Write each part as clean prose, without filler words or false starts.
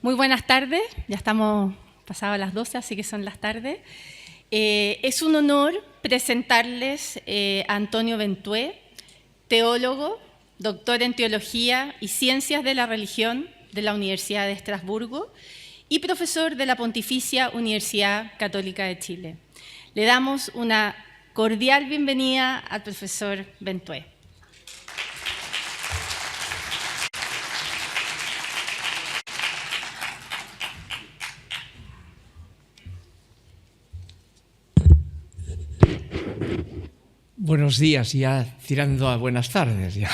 Muy buenas tardes, ya estamos pasadas las 12, así que son las tardes. Es un honor presentarles a Antonio Bentué, teólogo, doctor en Teología y Ciencias de la Religión de la Universidad de Estrasburgo y profesor de la Pontificia Universidad Católica de Chile. Le damos una cordial bienvenida al profesor Bentué. Buenos días, ya tirando a buenas tardes. Ya.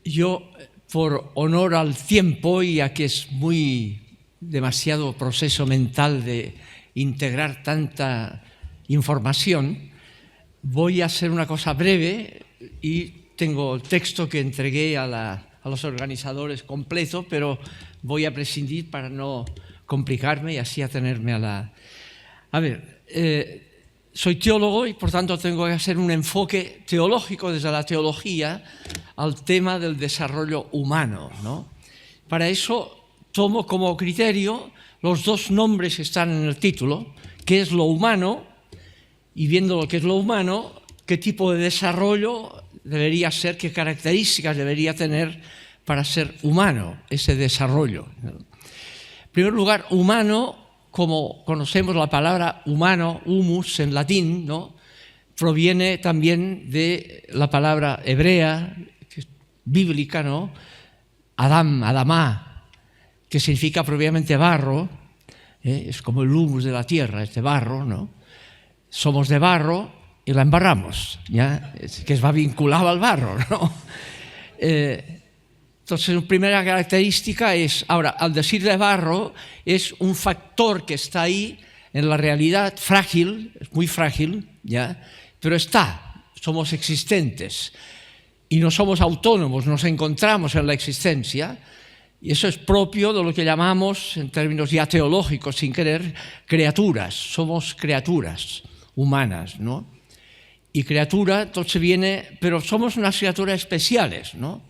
Yo, por honor al tiempo, ya que es demasiado proceso mental de integrar tanta información, voy a hacer una cosa breve y tengo el texto que entregué a los organizadores completo, pero voy a prescindir para no complicarme y así atenerme a la... A ver... soy teólogo y, por tanto, tengo que hacer un enfoque teológico desde la teología al tema del desarrollo humano, ¿no? Para eso tomo como criterio los dos nombres que están en el título, qué es lo humano, y viendo lo que es lo humano, qué tipo de desarrollo debería ser, qué características debería tener para ser humano ese desarrollo, ¿no? En primer lugar, humano, como conocemos la palabra humano, humus en latín, ¿no? Proviene también de la palabra hebrea, que es bíblica, ¿no? Adam, Adamá, que significa propiamente barro, es como el humus de la tierra, es de barro, ¿no? Somos de barro y la embarramos, ¿ya? Que va vinculado al barro, ¿no? Entonces, la primera característica es, ahora, al decir de barro, es un factor que está ahí en la realidad, frágil, es muy frágil, ¿ya? Pero somos existentes y no somos autónomos, nos encontramos en la existencia y eso es propio de lo que llamamos, en términos ya teológicos, sin querer, criaturas, somos criaturas humanas, ¿no? Y criatura, entonces pero somos unas criaturas especiales, ¿no?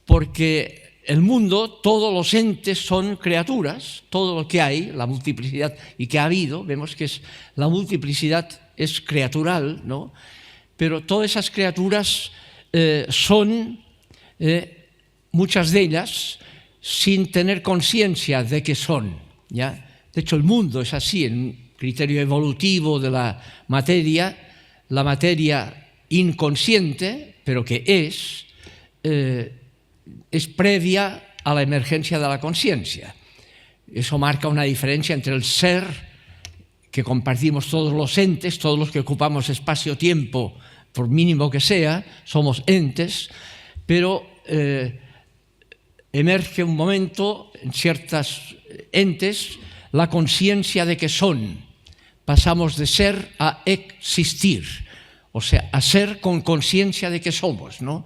Porque el mundo, todos los entes son criaturas, todo lo que hay, la multiplicidad y que ha habido, vemos que la multiplicidad es criatural, ¿no? Pero todas esas criaturas son, muchas de ellas, sin tener conciencia de que son, ¿ya? De hecho, el mundo es así, en un criterio evolutivo de la materia inconsciente, pero que es previa a la emergencia de la conciencia. Eso marca una diferencia entre el ser, que compartimos todos los entes, todos los que ocupamos espacio-tiempo, por mínimo que sea, somos entes, pero emerge un momento en ciertos entes la conciencia de que son. Pasamos de ser a existir, o sea, a ser con conciencia de que somos, ¿no?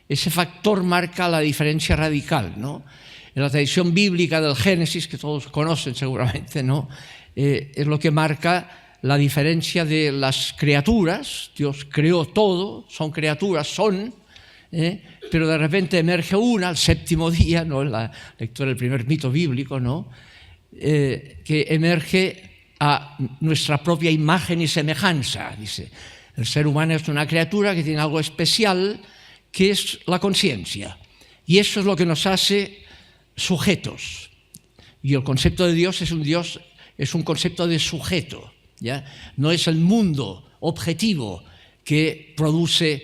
Ese factor marca la diferencia radical, ¿no? En la tradición bíblica del Génesis, que todos conocen seguramente, ¿no? Es lo que marca la diferencia de las criaturas. Dios creó todo, son criaturas, pero de repente emerge una al séptimo día, ¿no? En la lectura del primer mito bíblico, ¿no? Que emerge a nuestra propia imagen y semejanza, dice. El ser humano es una criatura que tiene algo especial, que es la conciencia. Y eso es lo que nos hace sujetos. Y el concepto de Dios es un concepto de sujeto, ¿ya? No es el mundo objetivo que produce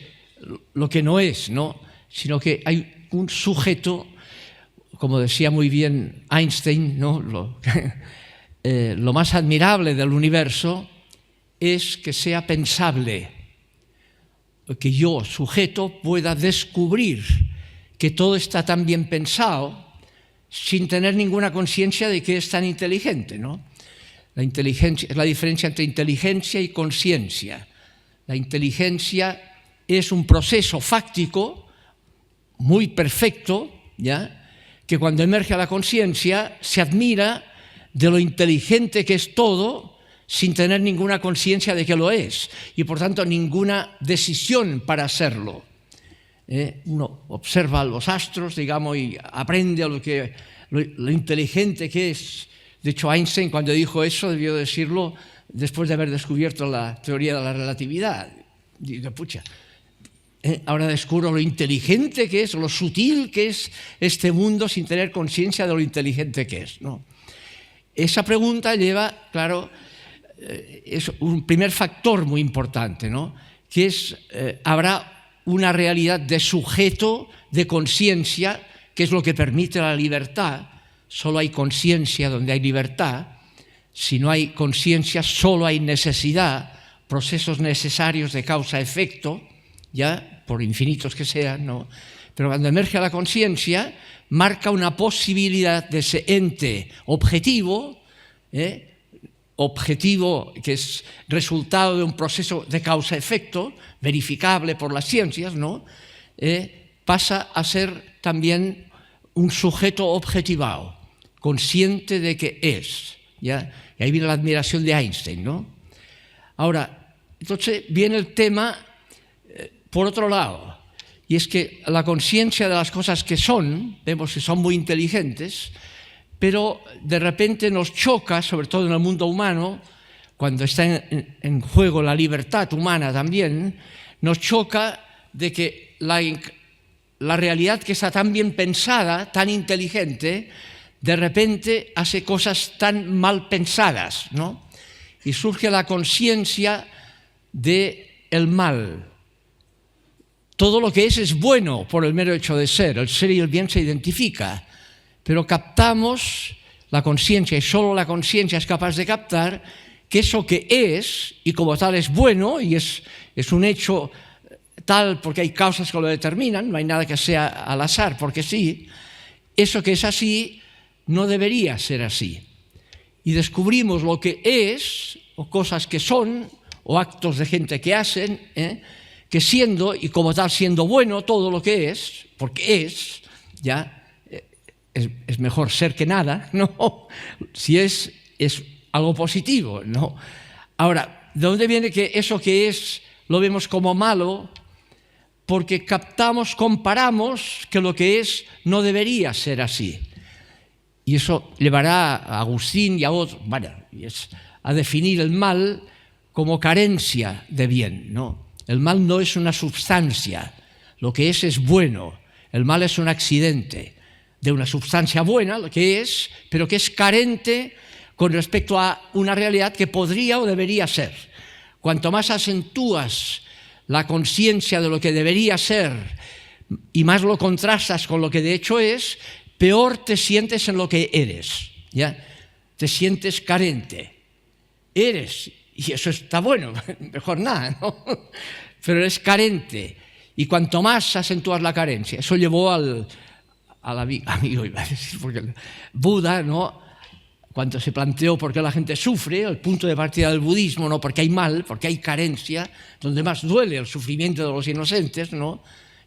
lo que no es, ¿no? Sino que hay un sujeto, como decía muy bien Einstein, ¿no? Lo más admirable del universo es que sea pensable, que yo, sujeto, pueda descubrir que todo está tan bien pensado sin tener ninguna conciencia de que es tan inteligente, ¿no? La inteligencia es la diferencia entre inteligencia y conciencia. La inteligencia es un proceso fáctico muy perfecto, ¿ya? Que cuando emerge a la conciencia se admira de lo inteligente que es todo, sin tener ninguna conciencia de que lo es, y por tanto ninguna decisión para hacerlo. Uno observa los astros, digamos, y aprende lo inteligente que es. De hecho, Einstein, cuando dijo eso, debió decirlo después de haber descubierto la teoría de la relatividad. Digo, pucha, ahora descubro lo inteligente que es, lo sutil que es este mundo sin tener conciencia de lo inteligente que es, ¿no? Esa pregunta lleva, claro, es un primer factor muy importante, ¿no? Que es, habrá una realidad de sujeto, de conciencia, que es lo que permite la libertad. Solo hay conciencia donde hay libertad. Si no hay conciencia, solo hay necesidad, procesos necesarios de causa-efecto, ya, por infinitos que sean, ¿no? Pero cuando emerge la conciencia, marca una posibilidad de ese ente objetivo, objetivo que es resultado de un proceso de causa-efecto, verificable por las ciencias, ¿no? Pasa a ser también un sujeto objetivado, consciente de que es, ¿ya? Y ahí viene la admiración de Einstein, ¿no? Ahora, entonces viene el tema por otro lado, y es que la conciencia de las cosas que son, vemos que son muy inteligentes, pero de repente nos choca, sobre todo en el mundo humano, cuando está en juego la libertad humana también, nos choca de que la realidad que está tan bien pensada, tan inteligente, de repente hace cosas tan mal pensadas, ¿no? Y surge la conciencia del mal. Todo lo que es bueno por el mero hecho de ser. El ser y el bien se identifica, pero captamos la conciencia, y solo la conciencia es capaz de captar que eso que es, y como tal es bueno, y es un hecho tal porque hay causas que lo determinan, no hay nada que sea al azar porque sí, eso que es así no debería ser así. Y descubrimos lo que es, o cosas que son, o actos de gente que hacen, que siendo, y como tal siendo bueno todo lo que es, porque es, ya es mejor ser que nada, ¿no? Si es algo positivo, ¿no? Ahora, ¿de dónde viene que eso que es lo vemos como malo? Porque captamos, comparamos que lo que es no debería ser así. Y eso llevará a Agustín y a otros, a definir el mal como carencia de bien, ¿no? El mal no es una substancia, lo que es bueno. El mal es un accidente de una substancia buena, lo que es, pero que es carente con respecto a una realidad que podría o debería ser. Cuanto más acentúas la conciencia de lo que debería ser y más lo contrastas con lo que de hecho es, peor te sientes en lo que eres, ¿ya? Te sientes carente. Eres, y eso está bueno, mejor nada, ¿no? Pero eres carente. Y cuanto más acentúas la carencia, eso llevó al amigo, iba a decir, porque Buda, ¿no? Cuando se planteó por qué la gente sufre, el punto de partida del budismo, no porque hay mal, porque hay carencia, donde más duele el sufrimiento de los inocentes, ¿no?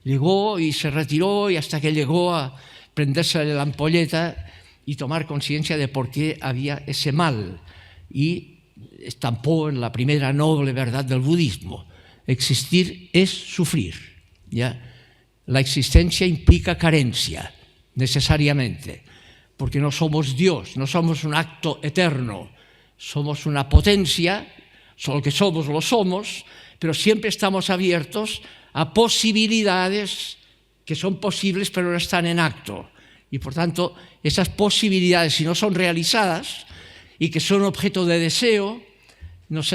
Llegó y se retiró y hasta que llegó a prenderse la ampolleta y tomar conciencia de por qué había ese mal. Y estampó en la primera noble verdad del budismo: existir es sufrir, ¿ya? La existencia implica carencia, necesariamente, porque no somos Dios, no somos un acto eterno, somos una potencia, solo que somos lo somos, pero siempre estamos abiertos a posibilidades que son posibles pero no están en acto. Y por tanto, esas posibilidades, si no son realizadas y que son objeto de deseo, nos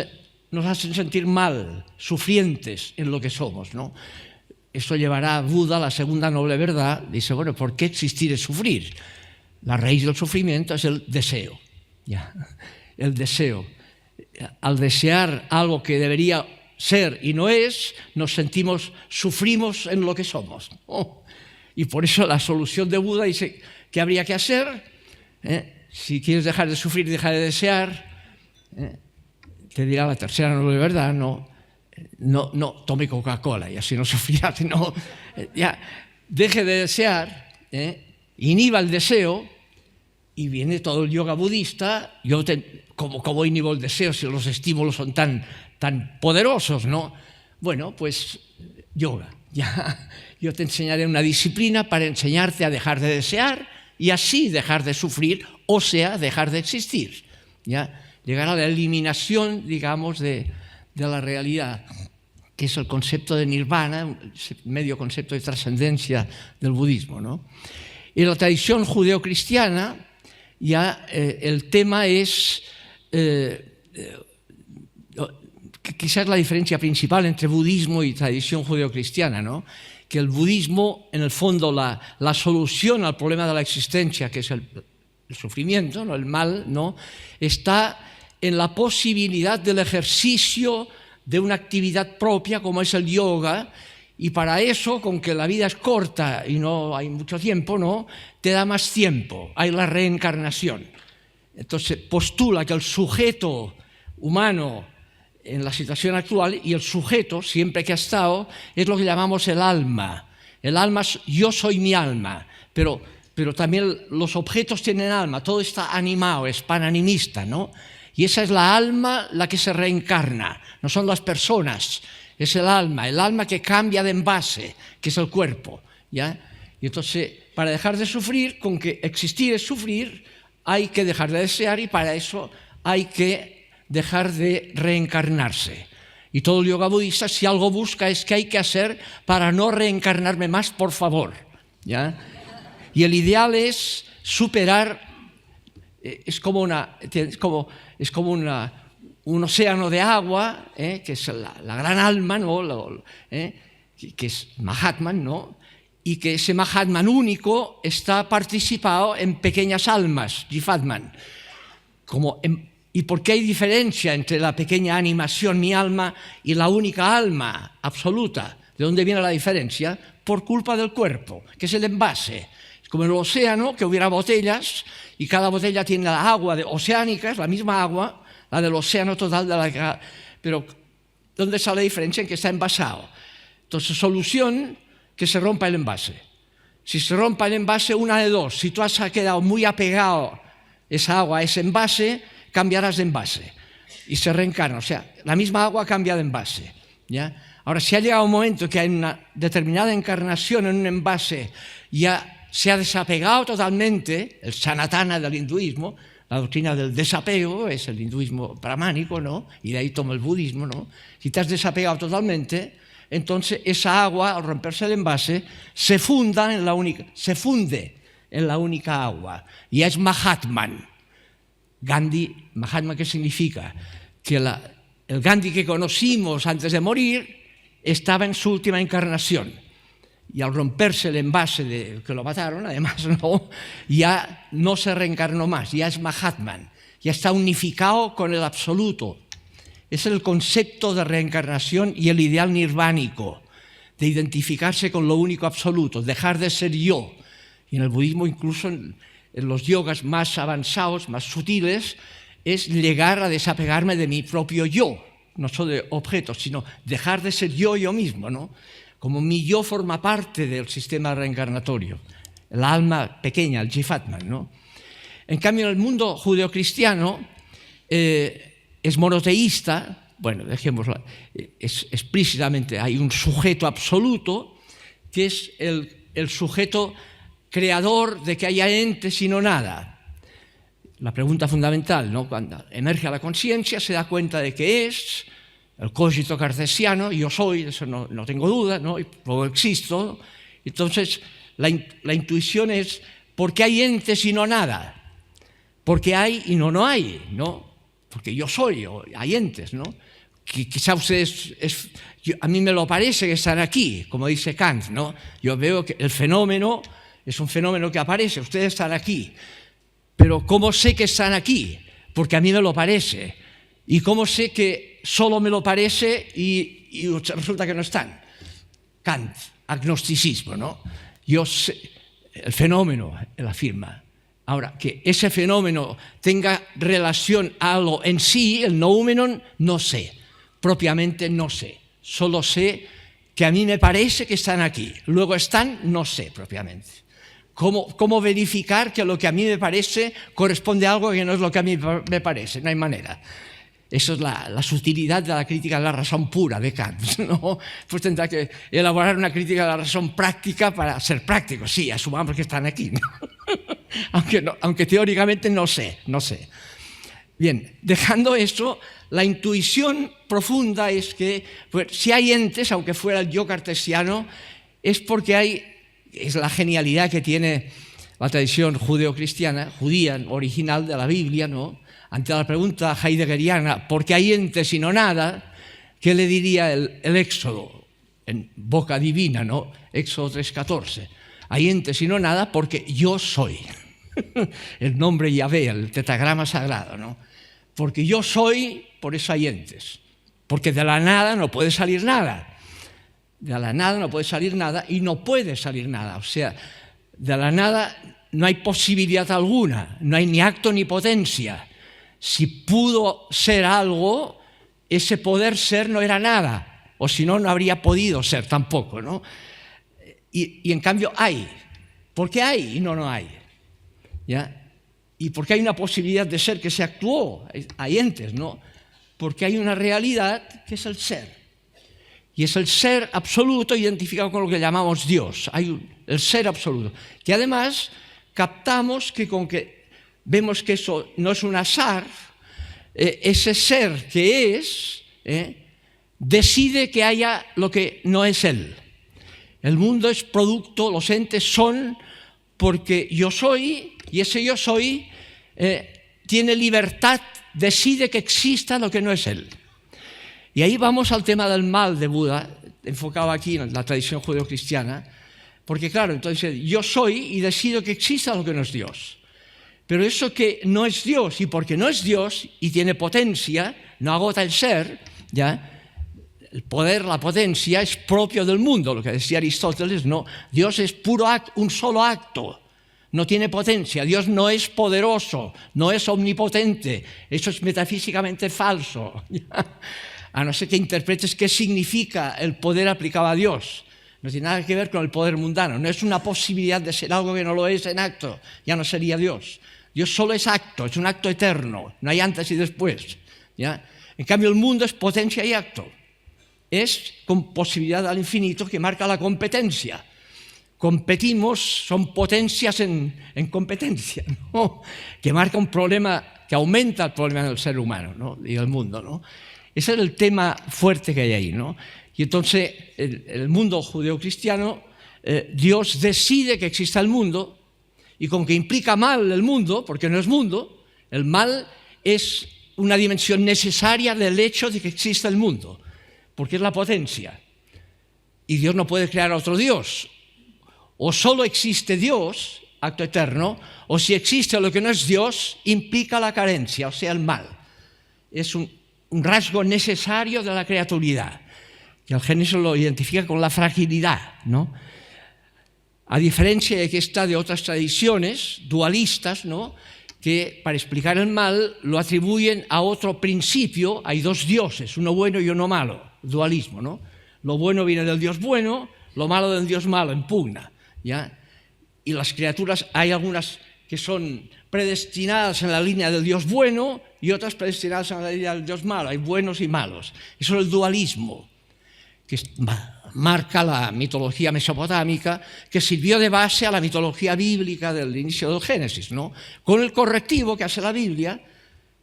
hacen sentir mal, sufrientes en lo que somos, ¿no? Esto llevará a Buda a la segunda noble verdad. Dice, bueno, ¿por qué existir es sufrir? La raíz del sufrimiento es el deseo, ¿ya? El deseo. Al desear algo que debería ser y no es, sufrimos en lo que somos, ¿no? Y por eso la solución de Buda dice, ¿qué habría que hacer? Si quieres dejar de sufrir y dejar de desear, te dirá la tercera noble verdad, no tome Coca-Cola y así no sufrirá, sino ya deje de desear, inhiba el deseo, y viene todo el yoga budista. ¿Cómo inhibo el deseo si los estímulos son tan poderosos, no? Bueno, pues yoga. Ya, yo te enseñaré una disciplina para enseñarte a dejar de desear y así dejar de sufrir, o sea, dejar de existir. ¿Ya? Llegar a la eliminación, digamos, de la realidad, que es el concepto de nirvana, medio concepto de trascendencia del budismo, ¿no? En la tradición judeocristiana ya el tema es quizás la diferencia principal entre budismo y tradición judeocristiana, ¿no? Que el budismo, en el fondo, la solución al problema de la existencia, que es el sufrimiento, ¿no? El mal, ¿no? Está en la posibilidad del ejercicio de una actividad propia como es el yoga, y para eso, con que la vida es corta y no hay mucho tiempo, ¿no? Te da más tiempo, hay la reencarnación. Entonces postula que el sujeto humano en la situación actual y el sujeto, siempre que ha estado, es lo que llamamos el alma. El alma es yo soy mi alma, pero también los objetos tienen alma, todo está animado, es pananimista, ¿no? Y esa es la alma la que se reencarna, no son las personas, es el alma que cambia de envase, que es el cuerpo, ¿ya? Y entonces, para dejar de sufrir, con que existir es sufrir, hay que dejar de desear y para eso hay que dejar de reencarnarse. Y todo el yoga budista, si algo busca, es qué hay que hacer para no reencarnarme más, por favor, ¿ya? Y el ideal es superar, es como un océano de agua, que es la gran alma, ¿no? Que es Mahatman, ¿no? Y que ese Mahatman único está participado en pequeñas almas, Jivatman. ¿Y por qué hay diferencia entre la pequeña animación, mi alma, y la única alma absoluta? ¿De dónde viene la diferencia? Por culpa del cuerpo, que es el envase. Es como en el océano, que hubiera botellas, y cada botella tiene la agua oceánica, es la misma agua, la del océano total, pero ¿dónde está la diferencia? En que está envasado. Entonces, solución, que se rompa el envase. Si se rompa el envase, una de dos. Si tú has quedado muy apegado esa agua a ese envase, cambiarás de envase y se reencarna. O sea, la misma agua cambia de envase, ¿ya? Ahora, si ha llegado un momento que hay una determinada encarnación en un envase, ya se ha desapegado totalmente, el sanatana del hinduismo, la doctrina del desapego, es el hinduismo brahmánico, ¿no? Y de ahí toma el budismo, ¿no? Si te has desapegado totalmente, entonces esa agua, al romperse el envase, se funde en la única agua. Y es Mahatman. Gandhi, Mahatma, ¿qué significa? Que el Gandhi que conocimos antes de morir estaba en su última encarnación. Y al romperse el envase que lo mataron, además, ¿no? Ya no se reencarnó más, ya es Mahatman, ya está unificado con el absoluto. Es el concepto de reencarnación y el ideal nirvánico, de identificarse con lo único absoluto, dejar de ser yo. Y en el budismo, incluso en los yogas más avanzados, más sutiles, es llegar a desapegarme de mi propio yo, no solo de objetos, sino dejar de ser yo mismo, ¿no? Como mi yo forma parte del sistema reencarnatorio, el alma pequeña, el Jivatman, ¿no? En cambio, en el mundo judeocristiano es monoteísta, bueno, dejémoslo, explícitamente hay un sujeto absoluto que es el sujeto creador de que haya entes y no nada. La pregunta fundamental, ¿no? Cuando emerge a la conciencia, se da cuenta de que es el cogito cartesiano, yo soy, eso no tengo duda, ¿no? Y luego existo. Entonces, la intuición es, ¿por qué hay entes y no nada? Porque hay y no hay, ¿no? Porque yo soy, o hay entes, ¿no? Quizá ustedes, a mí me lo parece que están aquí, como dice Kant, ¿no? Yo veo que el fenómeno es un fenómeno que aparece, ustedes están aquí. Pero ¿cómo sé que están aquí? Porque a mí me lo parece. ¿Y cómo sé que solo me lo parece y resulta que no están? Kant, agnosticismo, ¿no? Yo sé, el fenómeno, él afirma. Ahora, que ese fenómeno tenga relación a algo en sí, el noumenon, no sé. Propiamente no sé. Solo sé que a mí me parece que están aquí. Luego están, no sé propiamente. ¿Cómo verificar que lo que a mí me parece corresponde a algo que no es lo que a mí me parece? No hay manera. Eso es la sutilidad de la crítica de la razón pura de Kant, ¿no? Pues tendrá que elaborar una crítica de la razón práctica para ser práctico. Sí, asumamos que están aquí, ¿no? aunque teóricamente no sé. Bien, dejando eso, la intuición profunda es que pues, si hay entes, aunque fuera el yo cartesiano, es porque es la genialidad que tiene la tradición judía original de la Biblia, ¿no? Ante la pregunta heideggeriana, ¿por qué hay entes y no nada?, ¿qué le diría el Éxodo en boca divina, ¿no? Éxodo 3:14. Hay entes y no nada porque yo soy. El nombre Yahvé, el tetragrama sagrado, ¿no? Porque yo soy, por eso hay entes. Porque de la nada no puede salir nada. De la nada no puede salir nada y no puede salir nada. O sea, de la nada no hay posibilidad alguna, no hay ni acto ni potencia. Si pudo ser algo, ese poder ser no era nada, o si no, no habría podido ser tampoco, ¿no? Y en cambio hay. ¿Por qué hay y no hay? ¿Ya? ¿Y por qué hay una posibilidad de ser que se actuó? Hay entes, ¿no? Porque hay una realidad que es el ser. Y es el ser absoluto identificado con lo que llamamos Dios. Hay el ser absoluto. Que además captamos que con que vemos que eso no es un azar, ese ser que es, decide que haya lo que no es él. El mundo es producto, los entes son porque yo soy, y ese yo soy tiene libertad, decide que exista lo que no es él. Y ahí vamos al tema del mal de Buda, enfocado aquí en la tradición judeocristiana, porque claro, entonces yo soy y decido que exista lo que no es Dios. Pero eso que no es Dios, y porque no es Dios y tiene potencia, no agota el ser, ¿ya? El poder, la potencia es propio del mundo, lo que decía Aristóteles, no, Dios es puro acto, un solo acto, no tiene potencia, Dios no es poderoso, no es omnipotente, eso es metafísicamente falso, a no ser que interpretes qué significa el poder aplicado a Dios. No tiene nada que ver con el poder mundano, no es una posibilidad de ser algo que no lo es en acto, ya no sería Dios. Dios solo es acto, es un acto eterno, no hay antes y después, ¿ya? En cambio el mundo es potencia y acto, es con posibilidad al infinito que marca la competencia. Competimos, son potencias en competencia, ¿no? Que marca un problema, que aumenta el problema del ser humano, ¿no? Y del mundo, ¿no? Ese es el tema fuerte que hay ahí, ¿no? Y entonces el mundo judeocristiano, Dios decide que exista el mundo, y con que implica mal el mundo, porque no es mundo, el mal es una dimensión necesaria del hecho de que exista el mundo, porque es la potencia. Y Dios no puede crear otro Dios. O solo existe Dios, acto eterno, o si existe lo que no es Dios, implica la carencia, o sea, el mal. Es un rasgo necesario de la creaturidad, que el Génesis lo identifica con la fragilidad, ¿no? A diferencia de que está de otras tradiciones dualistas, ¿no? Que para explicar el mal lo atribuyen a otro principio. Hay dos dioses, uno bueno y uno malo, dualismo, ¿no? Lo bueno viene del Dios bueno, lo malo del Dios malo, en pugna, ¿ya? Y las criaturas, hay algunas que son predestinadas en la línea del Dios bueno y otras predestinadas en la línea del Dios malo. Hay buenos y malos. Eso es el dualismo, que marca la mitología mesopotámica, que sirvió de base a la mitología bíblica del inicio del Génesis, ¿no? Con el correctivo que hace la Biblia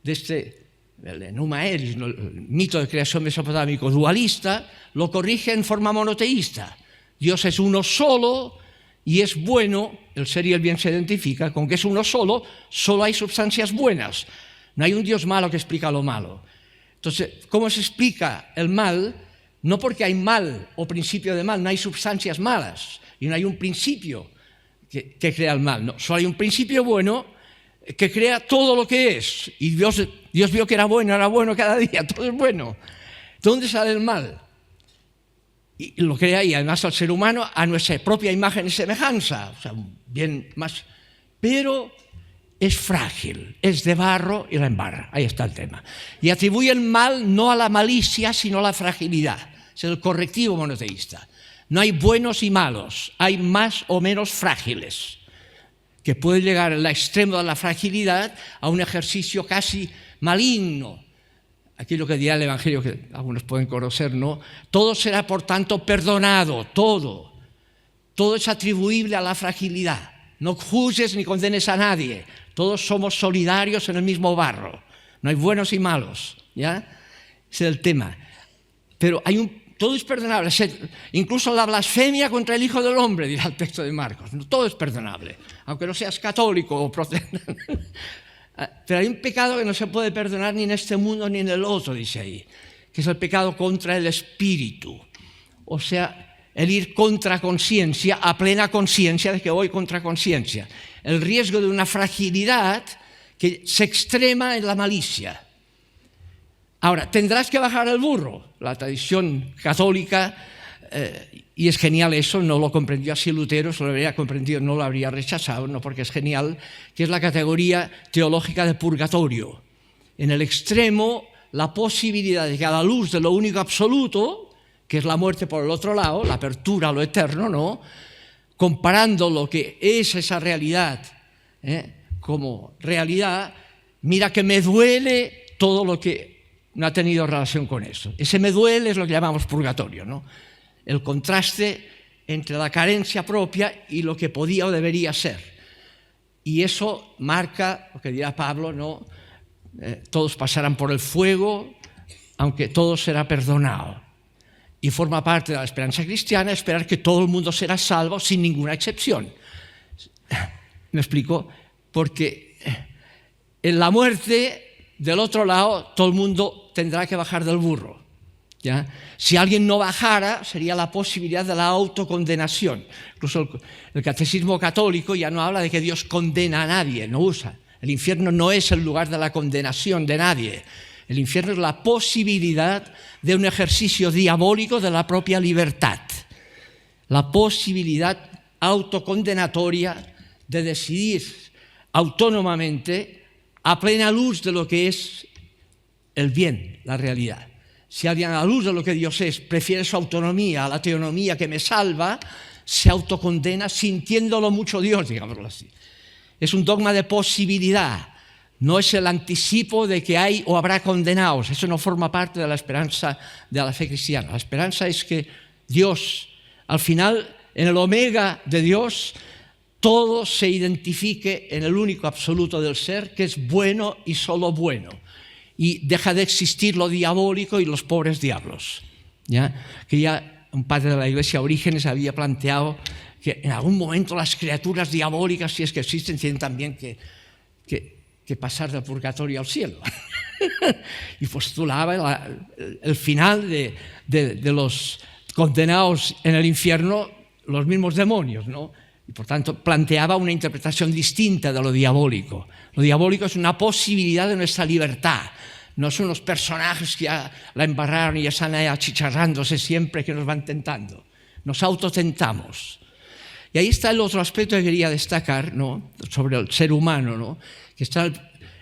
de el Enuma Elis, ¿no? El mito de creación mesopotámico dualista, lo corrige en forma monoteísta. Dios es uno solo y es bueno, el ser y el bien se identifica con que es uno solo, solo hay sustancias buenas. No hay un Dios malo que explica lo malo. Entonces, ¿cómo se explica el mal? No porque hay mal o principio de mal, no hay sustancias malas y no hay un principio que crea el mal. No, solo hay un principio bueno que crea todo lo que es. Y Dios vio que era bueno cada día, todo es bueno. ¿Dónde sale el mal? Y lo crea, y además al ser humano a nuestra propia imagen y semejanza, o sea, bien más. Pero es frágil, es de barro y la embarra. Ahí está el tema. Y atribuye el mal no a la malicia, sino a la fragilidad. Es el correctivo monoteísta. No hay buenos y malos, hay más o menos frágiles, que puede llegar al extremo de la fragilidad a un ejercicio casi maligno, aquí lo que dirá el Evangelio, que algunos pueden conocer, ¿no? Todo será, por tanto, perdonado, todo. Todo es atribuible a la fragilidad. No juzgues ni condenes a nadie. Todos somos solidarios en el mismo barro. No hay buenos y malos, ¿ya? Ese es el tema. Pero todo es perdonable. Incluso la blasfemia contra el Hijo del Hombre, dirá el texto de Marcos. Todo es perdonable, aunque no seas católico o protestante. Pero hay un pecado que no se puede perdonar ni en este mundo ni en el otro, dice ahí, que es el pecado contra el espíritu. O sea, el ir contra conciencia, a plena conciencia de que voy contra conciencia. El riesgo de una fragilidad que se extrema en la malicia. Ahora, tendrás que bajar el burro. La tradición católica, y es genial eso, no lo comprendió así Lutero, si lo habría comprendido no lo habría rechazado, no porque es genial, que es la categoría teológica de purgatorio. En el extremo, la posibilidad de que a la luz de lo único absoluto, que es la muerte por el otro lado, la apertura a lo eterno, ¿no? Comparando lo que es esa realidad como realidad, mira que me duele todo lo que no ha tenido relación con eso. Ese me duele es lo que llamamos purgatorio, ¿no? El contraste entre la carencia propia y lo que podía o debería ser. Y eso marca, lo que dirá Pablo, ¿no? Todos pasarán por el fuego, aunque todo será perdonado. Y forma parte de la esperanza cristiana esperar que todo el mundo será salvo sin ninguna excepción. ¿Me explico? Porque en la muerte, del otro lado, todo el mundo tendrá que bajar del burro, ¿ya? Si alguien no bajara, sería la posibilidad de la autocondenación. Incluso el catecismo católico ya no habla de que Dios condena a nadie, no usa. El infierno no es el lugar de la condenación de nadie. El infierno es la posibilidad de un ejercicio diabólico de la propia libertad. La posibilidad autocondenatoria de decidir autónomamente a plena luz de lo que es el bien, la realidad. Si alguien a la luz de lo que Dios es prefiere su autonomía a la teonomía que me salva, se autocondena sintiéndolo mucho Dios, digámoslo así. Es un dogma de posibilidad, no es el anticipo de que hay o habrá condenados. Eso no forma parte de la esperanza de la fe cristiana. La esperanza es que Dios, al final, en el omega de Dios, todo se identifique en el único absoluto del ser, que es bueno y solo bueno. Y deja de existir lo diabólico y los pobres diablos, ¿ya? Que ya un padre de la Iglesia Orígenes había planteado que en algún momento las criaturas diabólicas, si es que existen, tienen también que pasar del purgatorio al cielo. Y postulaba el final de los condenados en el infierno, los mismos demonios, ¿no? Y por tanto planteaba una interpretación distinta de lo diabólico. Lo diabólico es una posibilidad de nuestra libertad. No son los personajes que ya la embarraron y ya están ahí achicharrándose siempre que nos van tentando. Nos autotentamos. Y ahí está el otro aspecto que quería destacar, ¿no? Sobre el ser humano, ¿no? Que está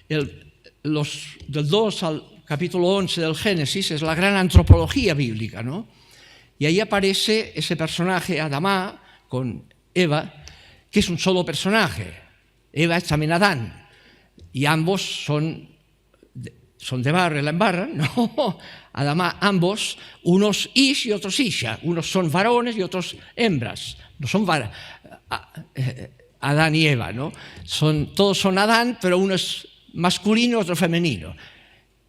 del 2 al capítulo 11 del Génesis, es la gran antropología bíblica, ¿no? Y ahí aparece ese personaje, Adamá, con Eva, que es un solo personaje. Eva es también Adán. Y ambos son de barro, la embarran, ¿no? Adamá, ambos, unos ish y otros isha. Unos son varones y otros hembras. No son Adán y Eva, ¿no? Todos son Adán, pero uno es masculino y otro femenino.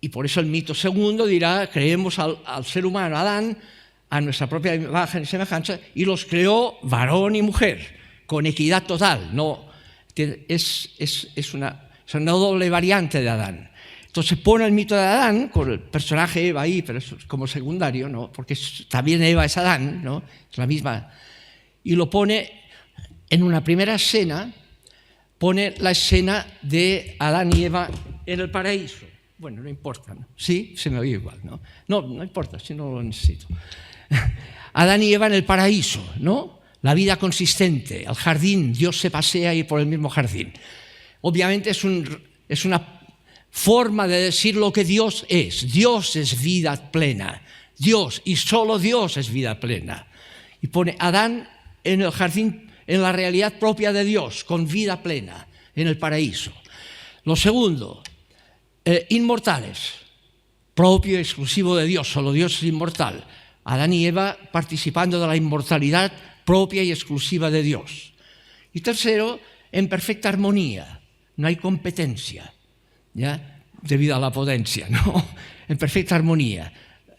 Y por eso el mito segundo dirá, creemos al ser humano, Adán, a nuestra propia imagen y semejanza, y los creó varón y mujer, con equidad total. No, es una doble variante de Adán. Entonces pone el mito de Adán, con el personaje Eva ahí, pero es como secundario, ¿no? Porque también Eva es Adán, ¿no? Es la misma. Y lo pone en una primera escena, pone la escena de Adán y Eva en el paraíso. Bueno, no importa, ¿no? Sí, se me oye igual, ¿no? No importa, si no lo necesito. Adán y Eva en el paraíso, ¿no? La vida consistente, el jardín, Dios se pasea ahí por el mismo jardín. Obviamente es una forma de decir lo que Dios es. Dios es vida plena. Dios, y solo Dios es vida plena. Y pone Adán en el jardín, en la realidad propia de Dios, con vida plena, en el paraíso. Lo segundo, inmortales. propio y exclusivo de Dios, solo Dios es inmortal. Adán y Eva participando de la inmortalidad propia y exclusiva de Dios. Y tercero, en perfecta armonía, no hay competencia, ¿ya? Debido a la potencia, ¿no? En perfecta armonía.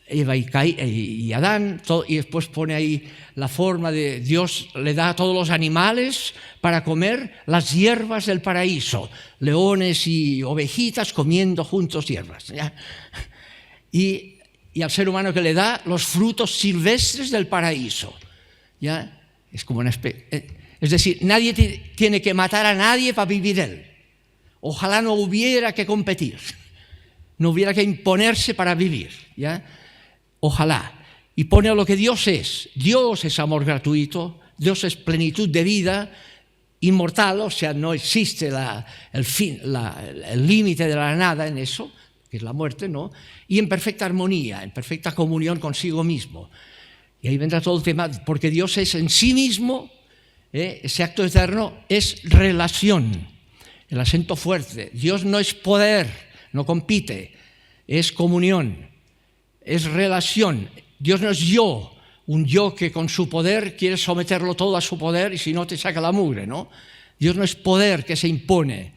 Eva y Adán, y después pone ahí la forma de Dios le da a todos los animales para comer las hierbas del paraíso, leones y ovejitas comiendo juntos hierbas, ¿ya? Y al ser humano que le da los frutos silvestres del paraíso, ¿ya? Es como es decir, nadie tiene que matar a nadie para vivir él. Ojalá no hubiera que competir, no hubiera que imponerse para vivir, ¿ya? Ojalá. Y pone a lo que Dios es. Dios es amor gratuito, Dios es plenitud de vida, inmortal, o sea, no existe el límite de la nada en eso, que es la muerte, ¿no? Y en perfecta armonía, en perfecta comunión consigo mismo. Y ahí vendrá todo el tema, porque Dios es en sí mismo, ese acto eterno es relación, el acento fuerte. Dios no es poder, no compite, es comunión. Es relación. Dios no es yo, un yo que con su poder quiere someterlo todo a su poder y si no te saca la mugre, ¿no? Dios no es poder que se impone,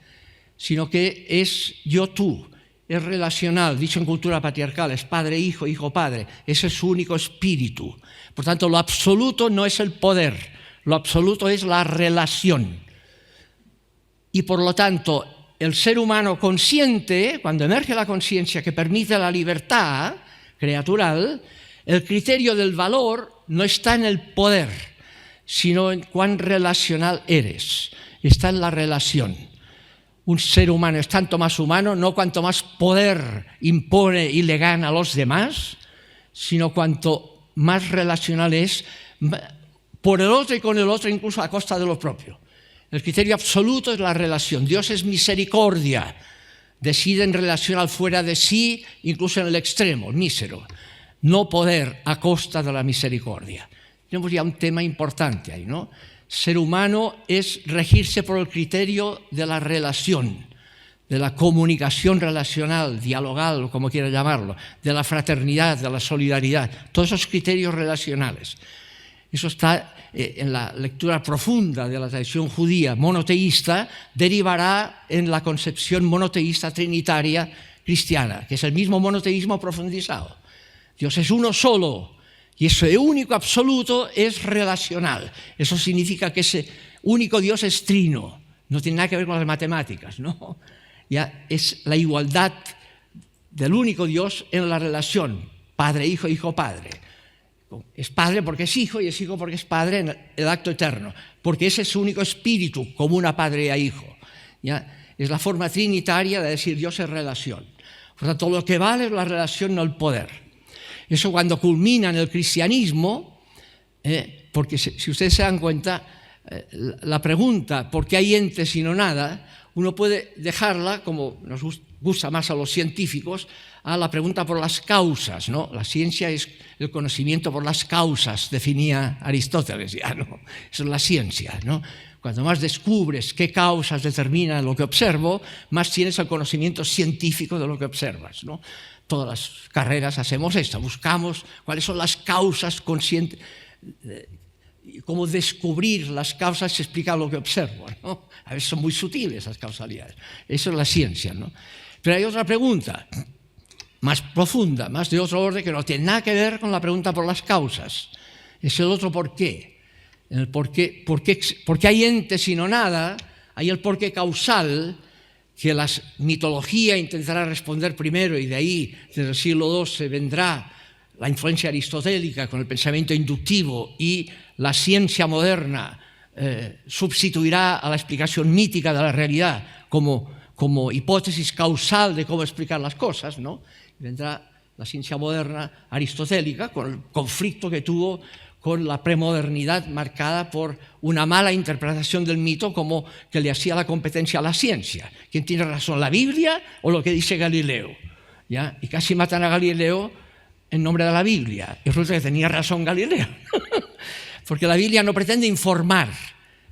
sino que es yo-tú, es relacional, dicho en cultura patriarcal, es padre-hijo, hijo-padre, ese es su único espíritu. Por tanto, lo absoluto no es el poder, lo absoluto es la relación. Y por lo tanto, el ser humano consciente, cuando emerge la conciencia que permite la libertad creatural, el criterio del valor no está en el poder, sino en cuán relacional eres. Está en la relación. Un ser humano es tanto más humano, no cuanto más poder impone y le gana a los demás, sino cuanto más relacional es por el otro y con el otro, incluso a costa de lo propio. El criterio absoluto es la relación. Dios es misericordia. Decide en relación al fuera de sí, incluso en el extremo, mísero. No poder a costa de la misericordia. Tenemos ya un tema importante ahí, ¿no? Ser humano es regirse por el criterio de la relación, de la comunicación relacional, dialogal, o como quiera llamarlo, de la fraternidad, de la solidaridad, todos esos criterios relacionales. Eso está en la lectura profunda de la tradición judía monoteísta, derivará en la concepción monoteísta trinitaria cristiana, que es el mismo monoteísmo profundizado. Dios es uno solo y ese único absoluto es relacional. Eso significa que ese único Dios es trino, no tiene nada que ver con las matemáticas, ¿no? Ya es la igualdad del único Dios en la relación padre-hijo, hijo-padre. Es padre porque es hijo y es hijo porque es padre en el acto eterno, porque ese es su único espíritu, común a padre y a hijo. ¿Ya? Es la forma trinitaria de decir Dios es relación. Por tanto, lo que vale es la relación, no el poder. Eso cuando culmina en el cristianismo, porque si ustedes se dan cuenta, la pregunta ¿por qué hay entes y no nada? Uno puede dejarla, como nos gusta más a los científicos, a la pregunta por las causas, ¿no? La ciencia es el conocimiento por las causas, definía Aristóteles ya, ¿no? Eso es la ciencia, ¿no? Cuanto más descubres qué causas determinan lo que observo, más tienes el conocimiento científico de lo que observas, ¿no? Todas las carreras hacemos esto, buscamos cuáles son las causas conscientes, cómo descubrir las causas se explica lo que observo, ¿no? A veces son muy sutiles las causalidades. Eso es la ciencia, ¿no? Pero hay otra pregunta más profunda, más de otro orden, que no tiene nada que ver con la pregunta por las causas. Es el otro por qué. El por qué hay entes y no nada, hay el por qué causal, que la mitología intentará responder primero, y de ahí, desde el siglo XII, vendrá la influencia aristotélica con el pensamiento inductivo, y la ciencia moderna sustituirá a la explicación mítica de la realidad como hipótesis causal de cómo explicar las cosas, ¿no? Vendrá la ciencia moderna aristotélica con el conflicto que tuvo con la premodernidad marcada por una mala interpretación del mito como que le hacía la competencia a la ciencia. ¿Quién tiene razón, la Biblia o lo que dice Galileo? ¿Ya? Y casi matan a Galileo en nombre de la Biblia. Y resulta que tenía razón Galileo. Porque la Biblia no pretende informar,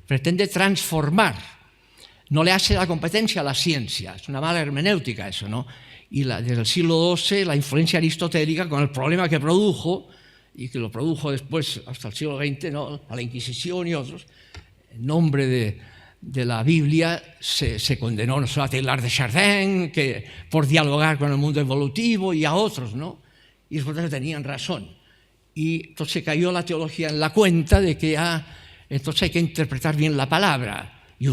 pretende transformar. No le hace la competencia a la ciencia. Es una mala hermenéutica eso, ¿no? y desde el siglo XII la influencia aristotélica, con el problema que produjo, y que lo produjo después hasta el siglo XX, ¿no?, a la Inquisición y otros, en nombre de la Biblia se condenó no solo a Teilhard de Chardin, que por dialogar con el mundo evolutivo, y a otros, ¿no? Y los otros tenían razón. Y entonces cayó la teología en la cuenta de que entonces hay que interpretar bien la palabra y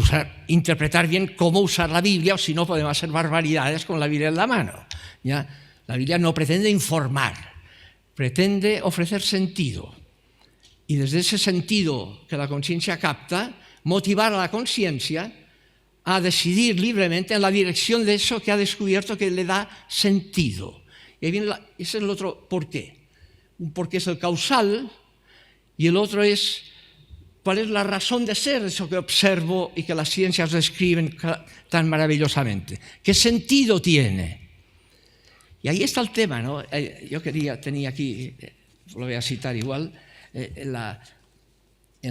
interpretar bien cómo usar la Biblia, o si no podemos hacer barbaridades con la Biblia en la mano. ¿Ya? La Biblia no pretende informar, pretende ofrecer sentido. Y desde ese sentido que la conciencia capta, motivar a la conciencia a decidir libremente en la dirección de eso que ha descubierto que le da sentido. Y ahí viene ese es el otro porqué. Un porqué es el causal y el otro es cuál es la razón de ser de eso que observo y que las ciencias describen tan maravillosamente. ¿Qué sentido tiene? Y ahí está el tema, ¿no? Yo tenía aquí, lo voy a citar igual, en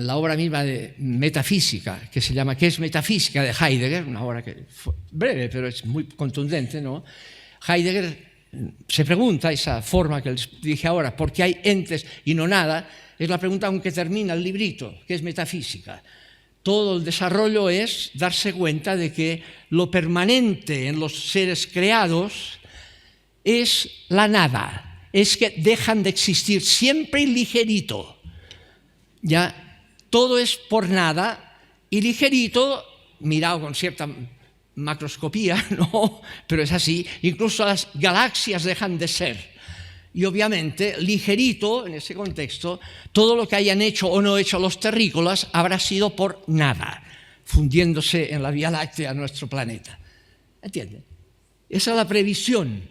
la obra misma de metafísica, que se llama ¿Qué es metafísica?, de Heidegger, una obra que fue breve, pero es muy contundente, ¿no? Heidegger se pregunta, esa forma que les dije ahora, ¿por qué hay entes y no nada? Es la pregunta con que termina el librito, que es metafísica. Todo el desarrollo es darse cuenta de que lo permanente en los seres creados es la nada, es que dejan de existir siempre y ligerito. Ya, todo es por nada y ligerito, mirado con cierta macroscopía, ¿no? Pero es así, incluso las galaxias dejan de ser. Y obviamente, ligerito, en ese contexto, todo lo que hayan hecho o no hecho los terrícolas habrá sido por nada, fundiéndose en la Vía Láctea, nuestro planeta. ¿Entiende? Esa es la previsión.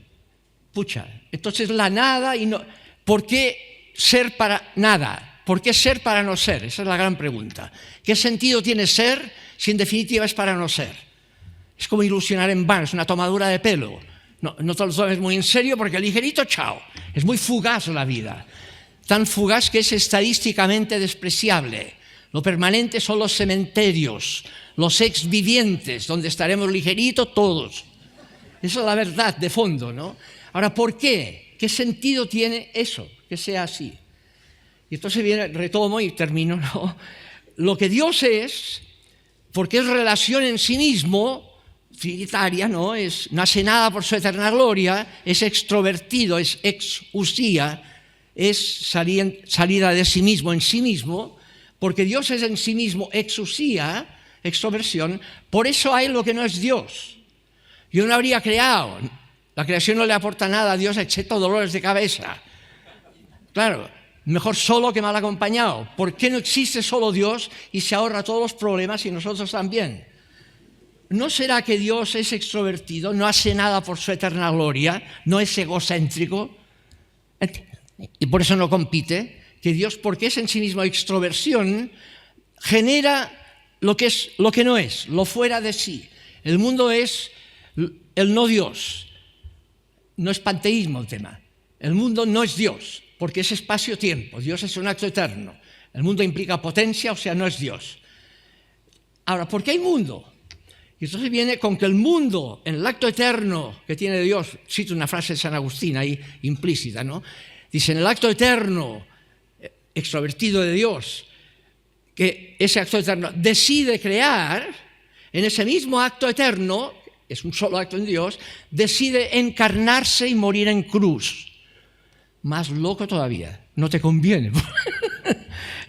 Pucha, entonces la nada y no... ¿Por qué ser para nada? ¿Por qué ser para no ser? Esa es la gran pregunta. ¿Qué sentido tiene ser si en definitiva es para no ser? Es como ilusionar en vano, es una tomadura de pelo. No te lo tomes muy en serio porque ligerito, chao. Es muy fugaz la vida. Tan fugaz que es estadísticamente despreciable. Lo permanente son los cementerios, los exvivientes, donde estaremos ligerito todos. Esa es la verdad de fondo, ¿no? Ahora, ¿por qué? ¿Qué sentido tiene eso, que sea así? Y entonces retomo y termino, ¿no? Lo que Dios es, porque es relación en sí mismo, finitaria, ¿no? No hace nada por su eterna gloria, es extrovertido, es exusía, es salida de sí mismo en sí mismo, porque Dios es en sí mismo exusía, extroversión, por eso hay lo que no es Dios. Yo no habría creado, la creación no le aporta nada a Dios excepto dolores de cabeza. Claro, mejor solo que mal acompañado. ¿Por qué no existe solo Dios y se ahorra todos los problemas y nosotros también? ¿No será que Dios es extrovertido, no hace nada por su eterna gloria, no es egocéntrico? Y por eso no compite. Que Dios, porque es en sí mismo extroversión, genera lo que no es, lo fuera de sí. El mundo es el no Dios. No es panteísmo el tema. El mundo no es Dios, porque es espacio-tiempo. Dios es un acto eterno. El mundo implica potencia, o sea, no es Dios. Ahora, ¿por qué hay mundo? Y entonces viene con que el mundo, en el acto eterno que tiene Dios, cito una frase de San Agustín ahí implícita, ¿no? Dice, en el acto eterno, extrovertido de Dios, que ese acto eterno decide crear, en ese mismo acto eterno, es un solo acto en Dios, decide encarnarse y morir en cruz. Más loco todavía, no te conviene.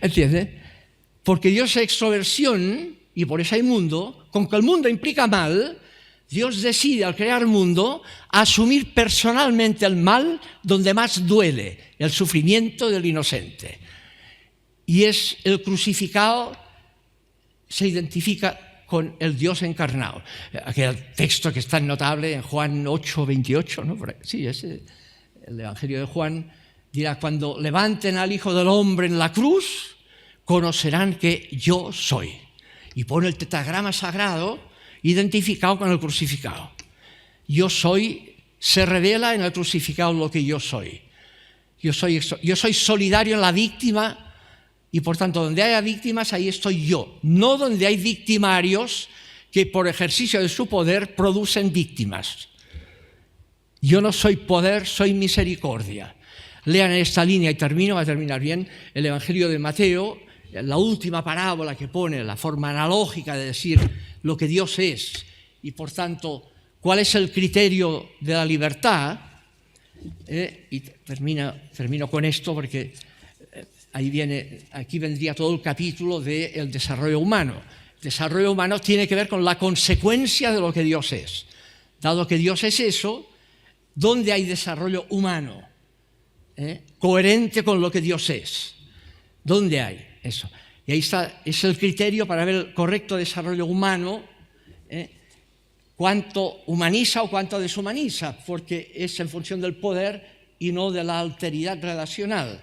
¿Entiendes? Porque Dios es extroversión y por eso hay mundo, con que el mundo implica mal, Dios decide al crear mundo asumir personalmente el mal donde más duele, el sufrimiento del inocente. Y es el crucificado, se identifica con el Dios encarnado. Aquel texto que es tan notable en Juan 8:28, ¿no? Sí, es el Evangelio de Juan, dirá, cuando levanten al Hijo del Hombre en la cruz, conocerán que yo soy. Y pone el tetragrama sagrado identificado con el crucificado. Yo soy, se revela en el crucificado lo que yo soy. Yo soy solidario en la víctima y por tanto donde haya víctimas ahí estoy yo. No donde hay victimarios que por ejercicio de su poder producen víctimas. Yo no soy poder, soy misericordia. Lean esta línea y termino, va a terminar bien, el Evangelio de Mateo, la última parábola que pone, la forma analógica de decir lo que Dios es y por tanto cuál es el criterio de la libertad. Y termino con esto porque aquí vendría todo el capítulo del desarrollo humano. El desarrollo humano tiene que ver con la consecuencia de lo que Dios es. Dado que Dios es eso, ¿dónde hay desarrollo humano? Coherente con lo que Dios es. ¿Dónde hay eso? Y ahí está, es el criterio para ver el correcto desarrollo humano, cuánto humaniza o cuánto deshumaniza, porque es en función del poder y no de la alteridad relacional.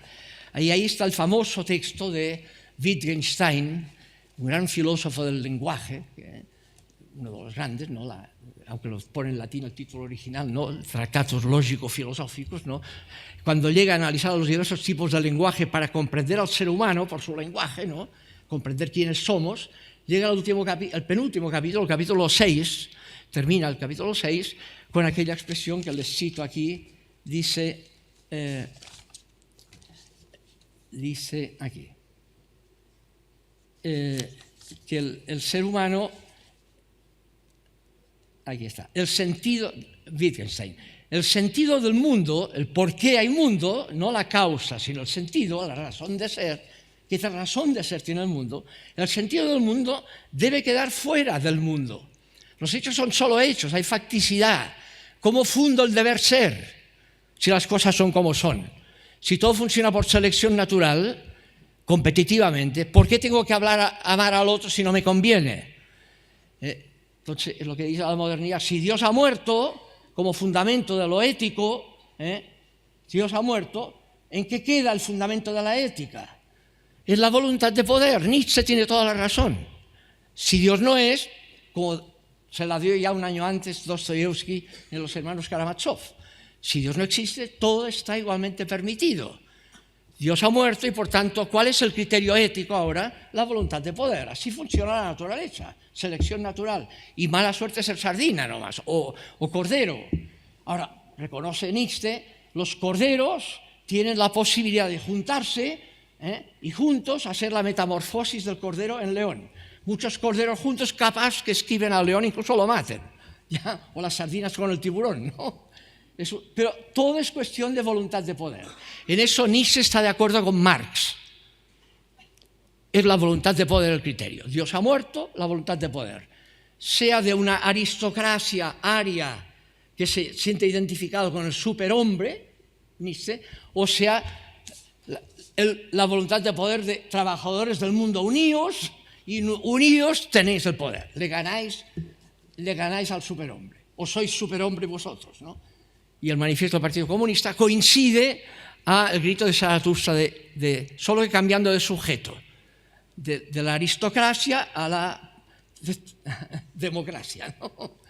Ahí está el famoso texto de Wittgenstein, un gran filósofo del lenguaje, uno de los grandes, ¿no? Aunque lo pone en latín el título original, ¿no? Tratados lógico-filosóficos, ¿no? Cuando llega a analizar los diversos tipos de lenguaje para comprender al ser humano por su lenguaje, ¿no? Comprender quiénes somos, llega al penúltimo capítulo, el capítulo 6, termina el capítulo 6 con aquella expresión que les cito aquí, dice aquí, que el ser humano, aquí está, el sentido, Wittgenstein, el sentido del mundo, el por qué hay mundo, no la causa, sino el sentido, la razón de ser, ¿qué razón de ser tiene el mundo? El sentido del mundo debe quedar fuera del mundo. Los hechos son solo hechos, hay facticidad. ¿Cómo fundo el deber ser si las cosas son como son? Si todo funciona por selección natural, competitivamente, ¿por qué tengo que amar al otro si no me conviene? Entonces, es lo que dice la modernidad. Si Dios ha muerto, como fundamento de lo ético, si Dios ha muerto, ¿en qué queda el fundamento de la ética? Es la voluntad de poder. Nietzsche tiene toda la razón. Si Dios no es, como se la dio ya un año antes Dostoyevsky en Los hermanos Karamazov, si Dios no existe, todo está igualmente permitido. Dios ha muerto y, por tanto, ¿cuál es el criterio ético ahora? La voluntad de poder. Así funciona la naturaleza, selección natural. Y mala suerte ser sardina nomás, o cordero. Ahora, reconoce Nietzsche, los corderos tienen la posibilidad de juntarse y juntos hacer la metamorfosis del cordero en león. Muchos corderos juntos capaz que esquiven al león, incluso lo maten. ¿Ya? O las sardinas con el tiburón, ¿no? Pero todo es cuestión de voluntad de poder. En eso Nietzsche está de acuerdo con Marx. Es la voluntad de poder el criterio. Dios ha muerto, la voluntad de poder. Sea de una aristocracia aria que se siente identificado con el superhombre, Nietzsche, o sea la voluntad de poder de trabajadores del mundo unidos, y unidos tenéis el poder. Le ganáis al superhombre. O sois superhombre vosotros, ¿no? Y el manifiesto del Partido Comunista coincide al grito de Zaratustra solo que cambiando de sujeto, de la aristocracia a la democracia, ¿no?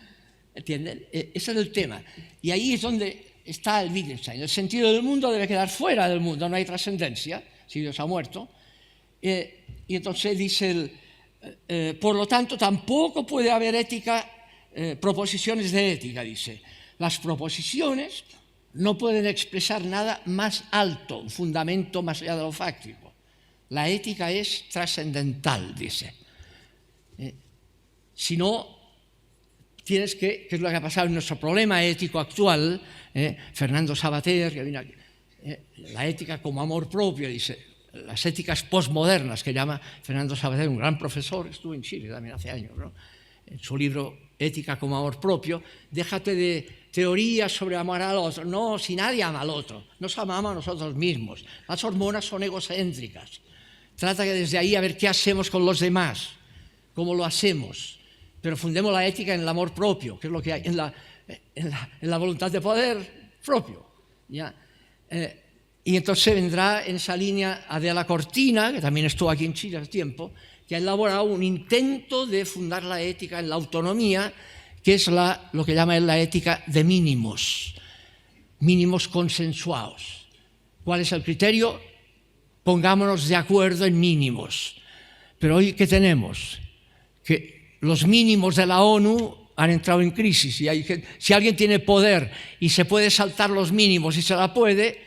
¿Entienden? Ese es el tema. Y ahí es donde está el Wittgenstein. El sentido del mundo debe quedar fuera del mundo, no hay trascendencia, si Dios ha muerto. Y entonces dice, por lo tanto, tampoco puede haber ética, proposiciones de ética, dice. Las proposiciones no pueden expresar nada más alto, un fundamento más allá de lo fáctico. La ética es trascendental, dice. Si no, tienes que es lo que ha pasado en nuestro problema ético actual, Fernando Savater, que vino aquí, la ética como amor propio, dice, las éticas postmodernas, que llama Fernando Savater, un gran profesor, estuvo en Chile también hace años, ¿no? En su libro Ética como amor propio, déjate de teorías sobre amar al otro. No, si nadie ama al otro, nos amamos a nosotros mismos. Las hormonas son egocéntricas. Trata que desde ahí a ver qué hacemos con los demás, cómo lo hacemos. Pero fundemos la ética en el amor propio, que es lo que hay, en la voluntad de poder propio. ¿Ya? Y entonces vendrá en esa línea Adela Cortina, que también estuvo aquí en Chile hace tiempo, que ha elaborado un intento de fundar la ética en la autonomía, que es lo que llama él la ética de mínimos consensuados. ¿Cuál es el criterio? Pongámonos de acuerdo en mínimos. Pero hoy, ¿qué tenemos? Que los mínimos de la ONU han entrado en crisis. Si alguien tiene poder y se puede saltar los mínimos y se la puede,